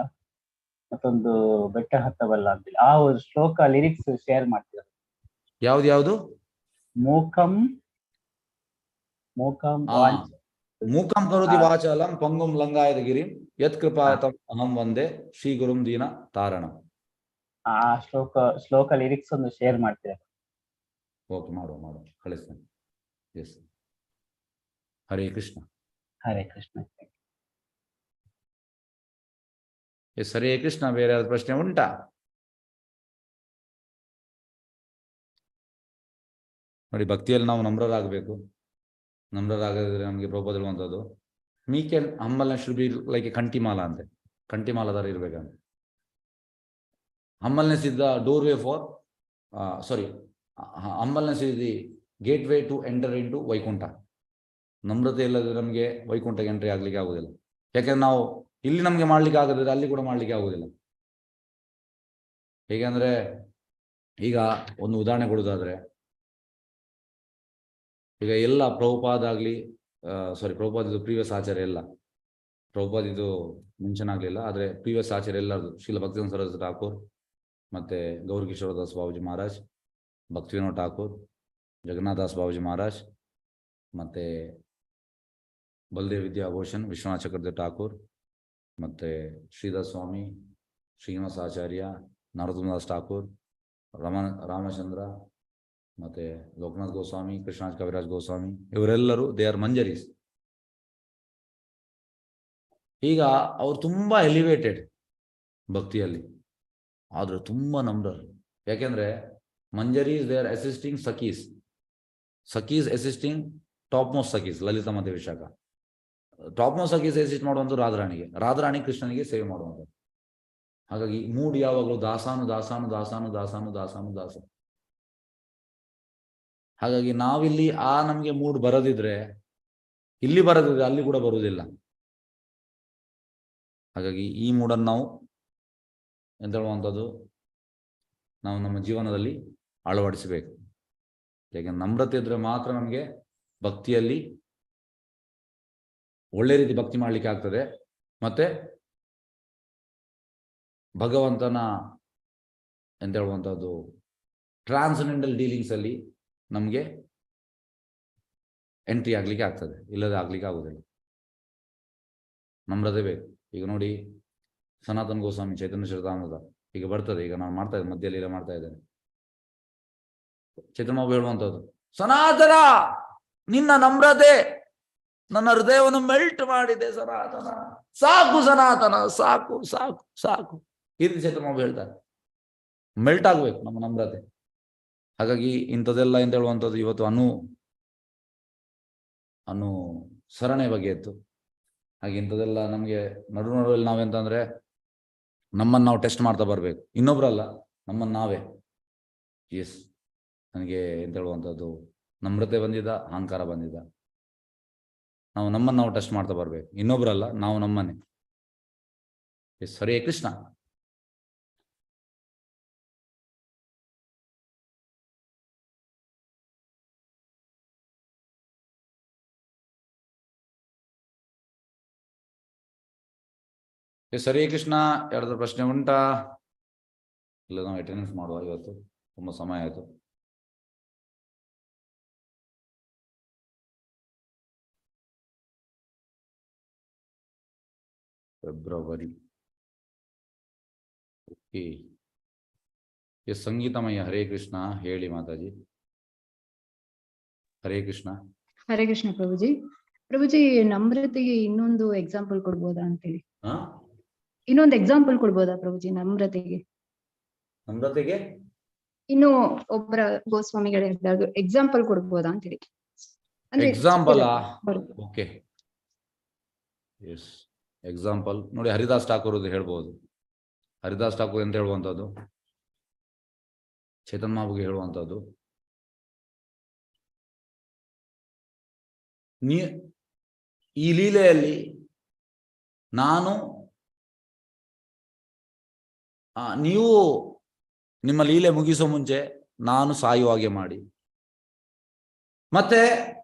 ಮತ್ತೊಂದು ಬೆಟ್ಟ ಹತ್ತಬಲ್ಲ ಅಂತೇಳಿ ಆ ಒಂದು ಶ್ಲೋಕ ಲಿರಿಕ್ಸ್ ಶೇರ್ ಮಾಡ್ತೀರಾ? ಯಾವ್ದು? ಮೂಕಂ ಮೂಕಂ ಕರೋತಿ ವಾಚಾಲಂ ಪಂಗುಂ ಲಂಗಾಯತ ಗಿರಿಂ ಯತ್ ಕೃಪಾತಂ ಅಹಂ ವಂದೇ ಶ್ರೀ ಗುರುಂ ದೀನ ತಾರಣಂ. ಆ ಶ್ಲೋಕ ಲಿರಿಕ್ಸ್ ಒಂದು ಶೇರ್ ಮಾಡ್ತೀರಾ? ಓಕೆ, ಮಾಡುವ ಕಳಿಸ್ತೇನೆ. ಎಸ್, ಹರೇ ಕೃಷ್ಣ. ಹರೇ ಕೃಷ್ಣ. ಎಸ್, ಹರೇ ಕೃಷ್ಣ. ಬೇರೆ ಯಾವ್ದು ಪ್ರಶ್ನೆ ಉಂಟಾ? ನೋಡಿ, ಭಕ್ತಿಯಲ್ಲಿ ನಾವು ನಮ್ರರಾಗಬೇಕು. ನಮ್ರರಾಗದಿದ್ರೆ ನಮಗೆ ಪ್ರಭುಪಾದ ಹೇಳುವಂಥದ್ದು meek and humbleness should be like a ಕಂಟಿಮಾಲ ಅಂತೆ. ಕಂಟಿಮಾಲ ತರ ಇರ್ಬೇಕಂತ. Humbleness is the doorway for humbleness is the gateway to enter into Vaikuntha. ನಮ್ರತೆ ಇಲ್ಲದ್ರೆ ನಮಗೆ ವೈಕುಂಠಕ್ಕೆ ಎಂಟ್ರಿ ಆಗ್ಲಿಕ್ಕೆ ಆಗುದಿಲ್ಲ. ಯಾಕೆಂದ್ರೆ ನಾವು ಇಲ್ಲಿ ನಮ್ಗೆ ಮಾಡ್ಲಿಕ್ಕೆ ಆಗದಿದ್ರೆ ಅಲ್ಲಿ ಕೂಡ ಮಾಡ್ಲಿಕ್ಕೆ ಆಗುದಿಲ್ಲ. ಹೇಗೆಂದ್ರೆ ಈಗ ಒಂದು ಉದಾಹರಣೆ ಕೊಡುವುದಾದ್ರೆ, ಈಗ ಎಲ್ಲ ಪ್ರಭುಪಾದ ಆಗ್ಲಿ ಪ್ರಭುಪಾದ ಇದು ಪ್ರೀವಿಯಸ್ ಆಚಾರ್ಯ ಎಲ್ಲ, ಪ್ರಭುಪಾದ ಇದು ಮೆನ್ಷನ್ ಆಗ್ಲಿಲ್ಲ, ಆದ್ರೆ ಪ್ರೀವಿಯಸ್ ಆಚಾರ್ಯ ಎಲ್ಲರದು ಶ್ರೀಲ ಭಕ್ತಿವೇದಾಂತ ಸರಸ್ವತಿ ಠಾಕೂರ್, ಮತ್ತೆ ಗೌರಿ ಕಿಶೋರ ದಾಸ್ ಬಾಬುಜಿ ಮಹಾರಾಜ್, ಭಕ್ತಿ ವಿನೋದ್ ಠಾಕೂರ್, ಜಗನ್ನಾಥ ದಾಸ್ ಬಾಬುಜಿ ಮಹಾರಾಜ್, ಮತ್ತೆ ಬಲದೇವ್ ವಿದ್ಯಾಭೂಷಣ್, ವಿಶ್ವನಾಥ ಚಕ್ರದೇವ್ ಠಾಕೂರ್, ಮತ್ತೆ ಶ್ರೀಧರ್ ಸ್ವಾಮಿ, ಶ್ರೀನಿವಾಸ ಆಚಾರ್ಯ, ನರೋತ್ತಮದಾಸ್ ಠಾಕೂರ್, ರಾಮಚಂದ್ರ, ಮತ್ತೆ ಲೋಕನಾಥ್ ಗೋಸ್ವಾಮಿ, ಕೃಷ್ಣರಾಜ್ ಕವಿರಾಜ್ ಗೋಸ್ವಾಮಿ, ಇವರೆಲ್ಲರೂ ದೇ ಆರ್ ಮಂಜರೀಸ್. ಈಗ ಅವ್ರು ತುಂಬಾ ಎಲಿವೇಟೆಡ್ ಭಕ್ತಿಯಲ್ಲಿ, ಆದ್ರೆ ತುಂಬಾ ನಮ್ರರು. ಯಾಕೆಂದ್ರೆ manjaris they are assisting sakhis assisting topmost sakhis, Lalita ಮತ್ತೆ Vishakha. Topmost sakhis assist ಮಾಡುವಂಥದ್ದು ರಾಧಾರಾಣಿ ಕೃಷ್ಣನಿಗೆ ಸೇವೆ ಮಾಡುವಂಥದ್ದು. ಹಾಗಾಗಿ ಮೂಡ್ ಯಾವಾಗಲೂ ದಾಸಾನು ದಾಸಾನು ದಾಸಾನು ದಾಸಾನು ದಾಸಾನು ದಾಸ. ಹಾಗಾಗಿ ನಾವಿಲ್ಲಿ ನಮ್ಗೆ ಮೂಡ್ ಬರದಿದ್ರೆ, ಇಲ್ಲಿ ಬರದಿದ್ರೆ ಅಲ್ಲಿ ಕೂಡ ಬರುವುದಿಲ್ಲ. ಹಾಗಾಗಿ ಈ ಮೂಡನ್ನು ನಾವು ಎಂತ ಹೇಳುವಂಥದ್ದು ನಾವು ನಮ್ಮ ಜೀವನದಲ್ಲಿ ಅಳವಡಿಸಬೇಕು. ಯಾಕೆಂದ್ರೆ ನಮ್ರತೆ ಇದ್ರೆ ಮಾತ್ರ ನಮಗೆ ಭಕ್ತಿಯಲ್ಲಿ ಒಳ್ಳೆ ರೀತಿ ಭಕ್ತಿ ಮಾಡ್ಲಿಕ್ಕೆ ಆಗ್ತದೆ. ಮತ್ತೆ ಭಗವಂತನ ಎಂತ ಹೇಳುವಂಥದ್ದು ಟ್ರಾನ್ಸೆಂಡೆಂಟಲ್ ಡೀಲಿಂಗ್ಸ್ ಅಲ್ಲಿ ನಮಗೆ ಎಂಟ್ರಿ ಆಗ್ಲಿಕ್ಕೆ ಆಗ್ತದೆ, ಇಲ್ಲದೆ ಆಗ್ಲಿಕ್ಕೆ ಆಗುದಿಲ್ಲ. ನಮ್ರತೆ ಬೇಕು. ಈಗ ನೋಡಿ, ಸನಾತನ ಗೋಸ್ವಾಮಿ ಚೈತನ್ಯ ಚರಿತಾಮೃತ ಈಗ ಬರ್ತದೆ, ಈಗ ನಾನು ಮಾಡ್ತಾ ಇದ್ದೇನೆ, ಮಧ್ಯದಲ್ಲಿ ಎಲ್ಲ ಮಾಡ್ತಾ ಇದ್ದೇನೆ. ಚೈತನ್ಯ ಬಾಬು ಹೇಳುವಂಥದ್ದು, ಸನಾತನ ನಿನ್ನ ನಮ್ರತೆ ನನ್ನ ಹೃದಯವನ್ನು ಮೆಲ್ಟ್ ಮಾಡಿದೆ ಸನಾತನ, ಸಾಕು ಸನಾತನ, ಸಾಕು ಸಾಕು ಸಾಕು. ಈ ರೀತಿ ಚೈತನ್ಯ ಬಾಬು ಹೇಳ್ತಾರೆ, ಮೆಲ್ಟ್ ಆಗ್ಬೇಕು ನಮ್ಮ ನಮ್ರತೆ. ಹಾಗಾಗಿ ಇಂಥದ್ದೆಲ್ಲ ಎಂತ ಹೇಳುವಂಥದ್ದು ಇವತ್ತು ಅನುಸರಣೆ ಬಗ್ಗೆ ಇತ್ತು. ಹಾಗೆ ಇಂಥದ್ದೆಲ್ಲ ನಮಗೆ ನಡುವಲ್ಲಿ ನಾವೆಂತಂದ್ರೆ ನಮ್ಮನ್ನು ನಾವು ಟೆಸ್ಟ್ ಮಾಡ್ತಾ ಬರ್ಬೇಕು, ಇನ್ನೊಬ್ರಲ್ಲ, ನಮ್ಮನ್ನು ನಾವೇ. ಎಸ್, ನನಗೆ ಎಂತ ಹೇಳುವಂಥದ್ದು ನಮ್ರತೆ ಬಂದಿದ್ದ, ಅಹಂಕಾರ ಬಂದಿದ್ದ, ನಾವು ನಮ್ಮನ್ನು ನಾವು ಟೆಸ್ಟ್ ಮಾಡ್ತಾ ಬರ್ಬೇಕು, ಇನ್ನೊಬ್ರಲ್ಲ, ನಾವು ನಮ್ಮನ್ನೇ. ಎಸ್, ಹರೇ ಕೃಷ್ಣ. ಎಸ್, ಹರೇ ಕೃಷ್ಣ. ಯಾರಾದ್ರೂ ಪ್ರಶ್ನೆ ಉಂಟಾ? ಇಲ್ಲ, ನಾವು ಅಟೆಂಡೆನ್ಸ್ ಮಾಡುವ. ಇವತ್ತು ತುಂಬಾ ಸಮಯ ಆಯ್ತು. February. Okay. S, ಸಂಗೀತಮಯ್ಯ Hare Krishna. ಹೇಳಿ ಮಾತಾಜಿ. ಹರೇ ಕೃಷ್ಣ. ಹರೇ ಕೃಷ್ಣ ಪ್ರಭುಜಿ. ಪ್ರಭುಜಿ, ನಮ್ರತೆಗೆ ಇನ್ನೊಂದು ಎಕ್ಸಾಂಪಲ್ ಕೊಡ್ಬೋದಾ ಅಂತೇಳಿ. ಇನ್ನೊಂದು ಎಕ್ಸಾಂಪಲ್ ಕೊಡ್ಬೋದಾ ಪ್ರಭುಜಿ ನಮ್ರತೆಗೆ? ನಮ್ರತೆಗೆ ಇನ್ನು ಒಬ್ಬರ ಗೋಸ್ವಾಮಿಗಳು ಹೇಳಿದಾಗ ಎಕ್ಸಾಂಪಲ್ ಕೊಡ್ಬೋದಾ ಅಂತೇಳಿ. ಅಂದ್ರೆ ಎಕ್ಸಾಂಪಲ್ ಬರುತ್ತೆ. ಓಕೆ ಎಸ್ ಎಕ್ಸಾಂಪಲ್ ನೋಡಿ, ಹರಿದಾಸ್ ಠಾಕೂರ್ ಹೇಳ್ಬೋದು. ಹರಿದಾಸ್ ಠಾಕೂರ್ ಅಂತ ಹೇಳುವಂಥದ್ದು, ಚೇತನ್ ಮಹಾಪ್ರಭುಗೆ ಹೇಳುವಂಥದ್ದು, ಈ ಲೀಲೆಯಲ್ಲಿ ನಾನು ನೀವು ನಿಮ್ಮ ಲೀಲೆ ಮುಗಿಸೋ ಮುಂಚೆ ನಾನು ಸಾಯುವ ಹಾಗೆ ಮಾಡಿ, ಮತ್ತೆ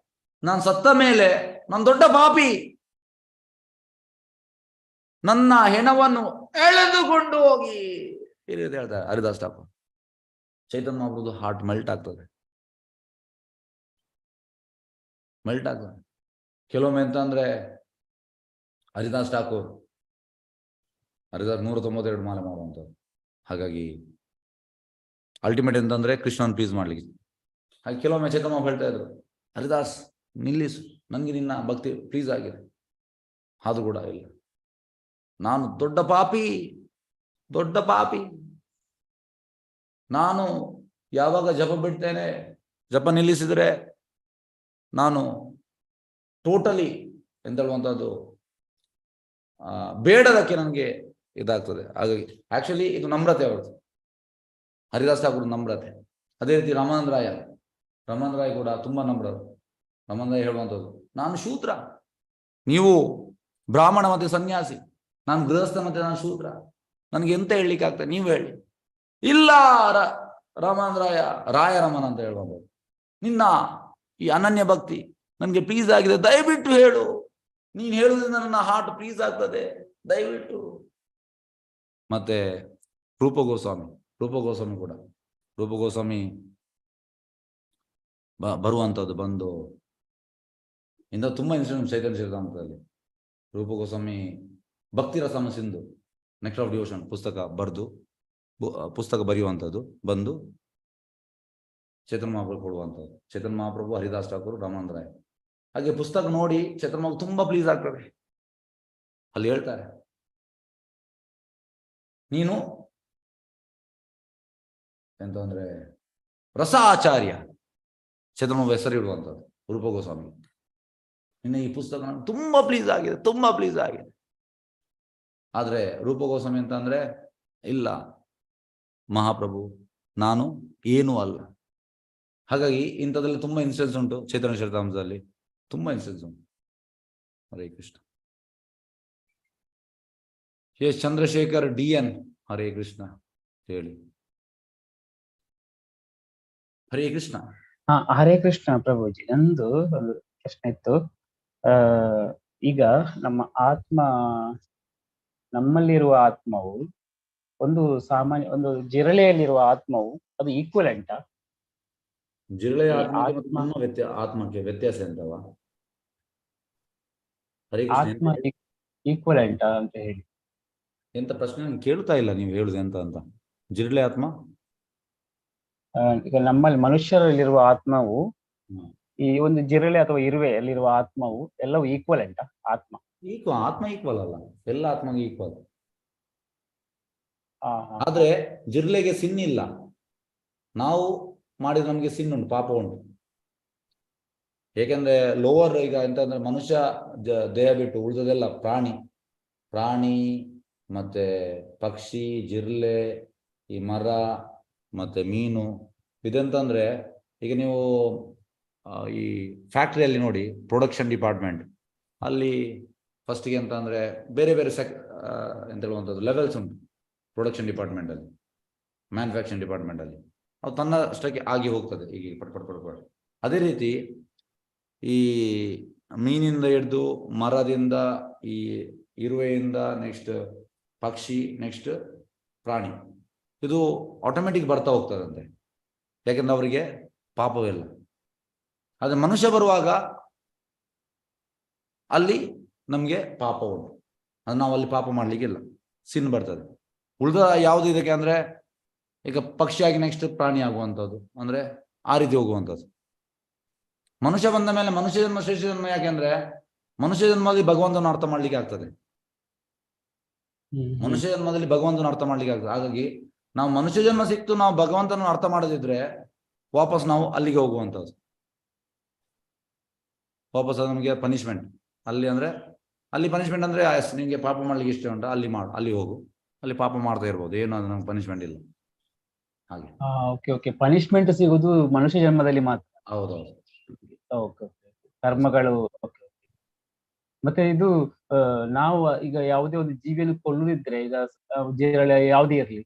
ನಾನು ಸತ್ತ ಮೇಲೆ ನಾನು ದೊಡ್ಡ ಪಾಪಿ, ನನ್ನ ಹೆಣವನ್ನು ಎಳೆದುಕೊಂಡು ಹೋಗಿ ಈ ರೀತಿ ಹೇಳ್ತಾರೆ ಹರಿದಾಸ್ ಠಾಕೂರ್. ಚೈತನ್ಯ ಮಹಾಪ್ರಭುದು ಹಾರ್ಟ್ ಮೆಲ್ಟ್ ಆಗ್ತದೆ. ಕೆಲವೊಮ್ಮೆ ಅಂತ ಅಂದ್ರೆ ಹರಿದಾಸ್ ಠಾಕೂರ್ 192 ಮಾಲೆ ಮಾಡುವಂಥದ್ದು. ಹಾಗಾಗಿ ಅಲ್ಟಿಮೇಟ್ ಅಂತಂದ್ರೆ ಕೃಷ್ಣನ್ ಪ್ಲೀಸ್ ಮಾಡ್ಲಿಕ್ಕೆ. ಹಾಗೆ ಕೆಲವೊಮ್ಮೆ ಚೇತನ್ ಮಹಾಪ್ರಭು ಹೇಳ್ತಾ ಇದ್ರು, ಹರಿದಾಸ್ ನಿಲ್ಲಿಸು, ನನಗೆ ನಿನ್ನ ಭಕ್ತಿ ಪ್ಲೀಸ್ ಆಗಿದೆ. ಅದು ಕೂಡ ಇಲ್ಲ, ನಾನು ದೊಡ್ಡ ಪಾಪಿ, ನಾನು ಯಾವಾಗ ಜಪ ಬಿಡ್ತೇನೆ, ಜಪ ನಿಲ್ಲಿಸಿದ್ರೆ ನಾನು ಟೋಟಲಿ ಎಂತ ಹೇಳುವಂಥದ್ದು ಬೇಡದಕ್ಕೆ ನನಗೆ ಇದಾಗ್ತದೆ. ಹಾಗಾಗಿ ಆಕ್ಚುಲಿ ಇದು ನಮ್ರತೆ ಅವ್ರದ್ದು, ಹರಿದಾಸ್ ಠಾಕೂರ್ ನಮ್ರತೆ. ಅದೇ ರೀತಿ ರಾಮಾನಂದ ರಾಯ್ ಕೂಡ ತುಂಬಾ ನಮ್ರರು. ರಾಮಾನಂದ ರಾಯ್ ಹೇಳುವಂಥದ್ದು, ನಾನು ಶೂದ್ರ, ನೀವು ಬ್ರಾಹ್ಮಣ ಮತ್ತೆ ಸನ್ಯಾಸಿ, ನಾನು ಗೃಹಸ್ಥ ಮತ್ತೆ ನಾನು ಶೂದ್ರ, ನನಗೆ ಎಂತ ಹೇಳಲಿಕ್ಕೆ ಆಗ್ತದೆ, ನೀವು ಹೇಳಿ. ಇಲ್ಲ ರಾಮಾನಂದ ರಾಯ ರಮಣ ಅಂತ ಹೇಳುವಂಥದ್ದು, ನಿನ್ನ ಈ ಅನನ್ಯ ಭಕ್ತಿ ನನಗೆ ಪ್ಲೀಸ್ ಆಗಿದೆ, ದಯವಿಟ್ಟು ಹೇಳು, ನೀನು ಹೇಳುವುದರಿಂದ ನನ್ನ ಹಾರ್ಟ್ ಪ್ಲೀಸ್ ಆಗ್ತದೆ, ದಯವಿಟ್ಟು. ಮತ್ತೆ ರೂಪ ಗೋಸ್ವಾಮಿ ಕೂಡ ಬರುವಂಥದ್ದು ಬಂದು ಇಂಥ ತುಂಬಾ ಇನ್ಸಿಡೆಂಟ್ ಚೈತನ್ಯ ಚರಿತಾಮೃತದಲ್ಲಿ. ರೂಪ ಗೋಸ್ವಾಮಿ ಭಕ್ತಿ rasam Sindhu next of devotion ಪುಸ್ತಕ ಬರೆಯುವಂಥದ್ದು, ಬಂದು ಚೇತನ್ ಮಹಾಪ್ರಭು ಕೊಡುವಂಥದ್ದು. ಚೇತನ್ ಮಹಾಪ್ರಭು, ಹರಿದಾಸ್ ಠಾಕೂರ್, ರಾಮಾನಂದ ರಾಯ್. ಹಾಗೆ ಪುಸ್ತಕ ನೋಡಿ ಚೇತನ್ ಮಹಾಪ್ರಭು ತುಂಬಾ ಪ್ಲೀಸ್ ಆಗ್ತದೆ. ಅಲ್ಲಿ ಹೇಳ್ತಾರೆ, ನೀನು ಎಂತಂದ್ರೆ ರಸ ಆಚಾರ್ಯ, ಚೇತನ್ ಮಹಾಪ್ರಭು ಹೆಸರು ಇಡುವಂಥದ್ದು ರೂಪ ಗೋಸ್ವಾಮಿ. ನಿನ್ನ ಈ ಪುಸ್ತಕ ನನಗೆ ತುಂಬಾ ಪ್ಲೀಸ್ ಆಗಿದೆ. ಆದ್ರೆ ರೂಪ ಗೋಸ್ವಾಮಿ ಅಂತ ಅಂದ್ರೆ, ಇಲ್ಲ ಮಹಾಪ್ರಭು, ನಾನು ಏನೂ ಅಲ್ಲ. ಹಾಗಾಗಿ ಇಂಥದ್ರಲ್ಲಿ ತುಂಬಾ ಇನ್ಸಿಡೆನ್ಸ್ ಉಂಟು ಚೈತನ್ಯ ಚರಿತಾಮೃತದಲ್ಲಿ, ತುಂಬಾ ಇನ್ಸಿಡೆನ್ಸ್ ಉಂಟು. ಹರೇ ಕೃಷ್ಣ. ಚಂದ್ರಶೇಖರ್ DN, ಹರೇ ಕೃಷ್ಣ ಹೇಳಿ. ಹರೇ ಕೃಷ್ಣ. ಹರೇ ಕೃಷ್ಣ ಪ್ರಭುಜಿ. ನಂದು ಒಂದು ಪ್ರಶ್ನೆ ಇತ್ತು. ಈಗ ನಮ್ಮಲ್ಲಿರುವ ಆತ್ಮವು ಒಂದು ಜಿರಳೆಯಲ್ಲಿರುವ ಆತ್ಮವು ಅದು ಈಕ್ವಲೆಂಟಾ? ಜಿರಳೆಯ ಆತ್ಮಕ್ಕೆ ವ್ಯತ್ಯಾಸ ಎಂತವಾ? ಆತ್ಮ ಈಕ್ವಲೆಂಟಾ ಅಂತ ಹೇಳಿ. ಎಂತ ಪ್ರಶ್ನೆ ನಂಗೆ ಕೇಳ್ತಾ ಇಲ್ಲ ನೀವು ಹೇಳುದು ಎಂತ ಅಂತ. ಜಿರಳೆ ಆತ್ಮ ಈಗ ನಮ್ಮಲ್ಲಿ ಮನುಷ್ಯರಲ್ಲಿರುವ ಆತ್ಮವು ಈ ಒಂದು ಜಿರಳೆ ಅಥವಾ ಇರುವೆಯಲ್ಲಿರುವ ಆತ್ಮವು ಎಲ್ಲವೂ ಈಕ್ವಲೆಂಟಾ? ಆತ್ಮ ಈಕ್ವಲ್ ಅಲ್ಲ, ಎಲ್ಲ ಆತ್ಮಗೆ ಈಕ್ವಲ್. ಆದ್ರೆ ಜಿರಳೆಗೆ ಸಿನ್ ಇಲ್ಲ. ನಾವು ಮಾಡಿದ್ರೆ ನಮ್ಗೆ ಸಿನ್ ಉಂಟು, ಪಾಪ ಉಂಟು. ಏಕೆಂದ್ರೆ ಲೋವರ್ ಈಗ ಎಂತಂದ್ರೆ ಮನುಷ್ಯ ದೇಹ ಬಿಟ್ಟು ಉಳಿದದೆಲ್ಲ ಪ್ರಾಣಿ ಮತ್ತೆ ಪಕ್ಷಿ, ಜಿರ್ಲೆ, ಈ ಮರ ಮತ್ತೆ ಮೀನು. ಇದೆಂತಂದ್ರೆ ಈಗ ನೀವು ಈ ಫ್ಯಾಕ್ಟ್ರಿಯಲ್ಲಿ ನೋಡಿ, ಪ್ರೊಡಕ್ಷನ್ ಡಿಪಾರ್ಟ್ಮೆಂಟ್ ಅಲ್ಲಿ ಫಸ್ಟ್ಗೆ ಅಂತ ಅಂದ್ರೆ ಬೇರೆ ಎಂತ ಹೇಳುವಂಥದ್ದು ಲೆವೆಲ್ಸ್ ಉಂಟು. ಪ್ರೊಡಕ್ಷನ್ ಡಿಪಾರ್ಟ್ಮೆಂಟ್ ಅಲ್ಲಿ, ಮ್ಯಾನುಫ್ಯಾಕ್ಚರಿಂಗ್ ಡಿಪಾರ್ಟ್ಮೆಂಟ್ ಅಲ್ಲಿ ಅದು ತನ್ನಷ್ಟಕ್ಕೆ ಆಗಿ ಹೋಗ್ತದೆ ಈಗ ಪಟ್. ಅದೇ ರೀತಿ ಈ ಮೀನಿಂದ ಹಿಡಿದು ಮರದಿಂದ, ಈ ಇರುವೆಯಿಂದ, ನೆಕ್ಸ್ಟ್ ಪಕ್ಷಿ, ನೆಕ್ಸ್ಟ್ ಪ್ರಾಣಿ, ಇದು ಆಟೋಮೆಟಿಕ್ ಬರ್ತಾ ಹೋಗ್ತದಂತೆ. ಯಾಕೆಂದ್ರೆ ಅವರಿಗೆ ಪಾಪವಿಲ್ಲ. ಆದ್ರೆ ಮನುಷ್ಯ ಬರುವಾಗ ಅಲ್ಲಿ ನಮ್ಗೆ ಪಾಪ ಉಂಟು. ಅದು ನಾವು ಅಲ್ಲಿ ಪಾಪ ಮಾಡ್ಲಿಕ್ಕಿಲ್ಲ, ಸಿನ್ ಬರ್ತದೆ. ಉಳಿದ ಯಾವುದು ಇದಕ್ಕೆ ಅಂದ್ರೆ ಈಗ ಪಕ್ಷಿಯಾಗಿ ನೆಕ್ಸ್ಟ್ ಪ್ರಾಣಿ ಆಗುವಂಥದ್ದು, ಅಂದ್ರೆ ಆ ರೀತಿ ಹೋಗುವಂಥದ್ದು. ಮನುಷ್ಯ ಬಂದ ಮೇಲೆ ಮನುಷ್ಯ ಜನ್ಮ ಶ್ರೇಷ್ಠ ಜನ್ಮ. ಯಾಕೆಂದ್ರೆ ಮನುಷ್ಯ ಜನ್ಮದಲ್ಲಿ ಭಗವಂತನ ಅರ್ಥ ಮಾಡ್ಲಿಕ್ಕೆ ಆಗ್ತದೆ. ಹಾಗಾಗಿ ನಾವು ಮನುಷ್ಯ ಜನ್ಮ ಸಿಕ್ತು, ನಾವು ಭಗವಂತನ ಅರ್ಥ ಮಾಡದಿದ್ರೆ ವಾಪಸ್ ನಾವು ಅಲ್ಲಿಗೆ ಹೋಗುವಂಥದ್ದು. ವಾಪಸ್ ಅದು ನಮಗೆ ಪನಿಷ್ಮೆಂಟ್. ಅಲ್ಲಿ ಅಂದ್ರೆ ಅಲ್ಲಿ ಪನಿಷ್ಮೆಂಟ್ ಅಂದ್ರೆ ನಿಮಗೆ ಪಾಪ ಮಾಡ್ಲಿಕ್ಕೆ ಇಷ್ಟ ಉಂಟು, ಅಲ್ಲಿ ಮಾಡು, ಅಲ್ಲಿ ಹೋಗು, ಅಲ್ಲಿ ಪಾಪ ಮಾಡ್ತಾ ಇರ್ಬೋದು, ಏನು ಅದು ನಮ್ಗೆ ಪನಿಷ್ಮೆಂಟ್ ಇಲ್ಲ. ಹಾಗೆ. ಓಕೆ ಓಕೆ, ಪನಿಷ್ಮೆಂಟ್ ಸಿಗುದು ಮನುಷ್ಯ ಜನ್ಮದಲ್ಲಿ ಮಾತ್ರ. ಹೌದೌದು. ಓಕೆ ಕರ್ಮಗಳು. ಓಕೆ. ಮತ್ತೆ ಇದು ನಾವು ಈಗ ಯಾವುದೇ ಒಂದು ಜೀವಿಯನ್ನು ಕೊಲ್ಲುದಿದ್ರೆ, ಈಗ ಜೀರಳೆ ಯಾವುದೇ ಇರಲಿ,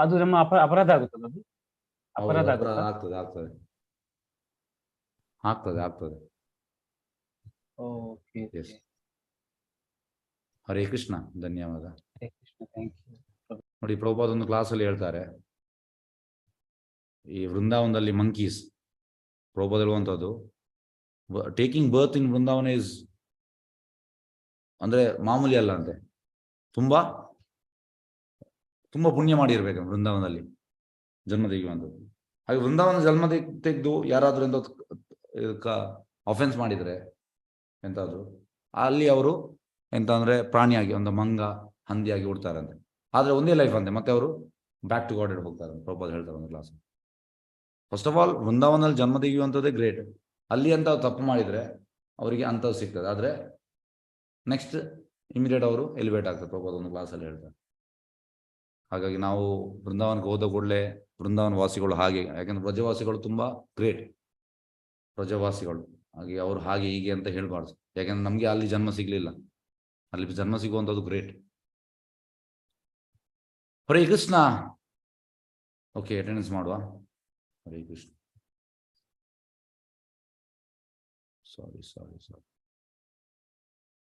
ಅದು ನಮ್ಮ ಅಪರಾಧ ಆಗುತ್ತದೆ. ಅದು ಅಪರಾಧ ಆಗುತ್ತಾ? ಆಗ್ತದೆ ಆಗ್ತದೆ ಆಗ್ತದೆ ಆಗ್ತದೆ. ಓಕೆ. Yes. ಹರೇ ಕೃಷ್ಣ, ಧನ್ಯವಾದ. Hare Krishna, thank you. ನೋಡಿ, ಪ್ರಭುಪಾದ ಒಂದು ಕ್ಲಾಸಲ್ಲಿ ಹೇಳ್ತಾರೆ, ಈ ವೃಂದಾವನದಲ್ಲಿ ಮಂಕೀಸ್, ಪ್ರಭುಪಾದ ಹೇಳುವಂಥದ್ದು, taking birth in Vrindavan is ಅಂದ್ರೆ ಮಾಮೂಲಿ ಅಲ್ಲ ಅಂತೆ. ತುಂಬಾ ತುಂಬಾ ಪುಣ್ಯ ಮಾಡಿರ್ಬೇಕು ವೃಂದಾವನದಲ್ಲಿ ಜನ್ಮ ತೆಗೆಯುವಂಥದ್ದು. ಹಾಗೆ ವೃಂದಾವನ ಜನ್ಮ ತೆಗೆದು ಯಾರಾದ್ರೂ ಎಂತ ಅಫೆನ್ಸ್ ಮಾಡಿದ್ರೆ ಎಂತಾದ್ರು, ಅಲ್ಲಿ ಅವರು ಎಂತ ಅಂದ್ರೆ ಪ್ರಾಣಿಯಾಗಿ ಒಂದು ಮಂಗ, ಹಂದಿಯಾಗಿ ಹುಡ್ತಾರಂತೆ. ಆದ್ರೆ ಒಂದೇ ಲೈಫ್ ಅಂತೆ, ಮತ್ತೆ ಅವರು ಬ್ಯಾಕ್ ಟು ಗಾಡ್ ಹೋಗ್ತಾರೆ. ಪ್ರಭುಪಾದ ಹೇಳ್ತಾರೆ ಒಂದು ಕ್ಲಾಸ್. ಫಸ್ಟ್ ಆಫ್ ಆಲ್ ವೃಂದಾವನದಲ್ಲಿ ಜನ್ಮ ತೆಗೆಯುವಂಥದ್ದೇ ಗ್ರೇಟ್. ಅಲ್ಲಿ ಅಂತ ತಪ್ಪು ಮಾಡಿದ್ರೆ ಅವರಿಗೆ ಅಂಥದ್ದು ಸಿಗ್ತದೆ. ಆದ್ರೆ ನೆಕ್ಸ್ಟ್ ಇಮಿಡಿಯೇಟ್ ಅವರು ಎಲಿವೇಟ್ ಆಗ್ತಾರೆ, ಪ್ರಭುಪಾದ ಒಂದು ಕ್ಲಾಸಲ್ಲಿ ಹೇಳ್ತಾರೆ. ಹಾಗಾಗಿ ನಾವು ವೃಂದಾವನಕ್ಕೆ ಹೋದ ಕೂಡಲೇ ವೃಂದಾವನ ವಾಸಿಗಳು ಹಾಗೆ, ಯಾಕಂದ್ರೆ ಬ್ರಜವಾಸಿಗಳು ತುಂಬಾ ಗ್ರೇಟ್, ಬ್ರಜವಾಸಿಗಳು. ಹಾಗೆ ಅವರು ಹಾಗೆ ಹೀಗೆ ಅಂತ ಹೇಳ್ಬಾರ್ದು, ಯಾಕಂದ್ರೆ ನಮ್ಗೆ ಅಲ್ಲಿ ಜನ್ಮ ಸಿಗ್ಲಿಲ್ಲ, ಅಲ್ಲಿ ಜನ್ಮ ಸಿಗುವಂಥದ್ದು great. Hare Krishna. Okay, attendance ಮಾಡುವ. ಹರೇ ಕೃಷ್ಣ. ಸಾರಿ.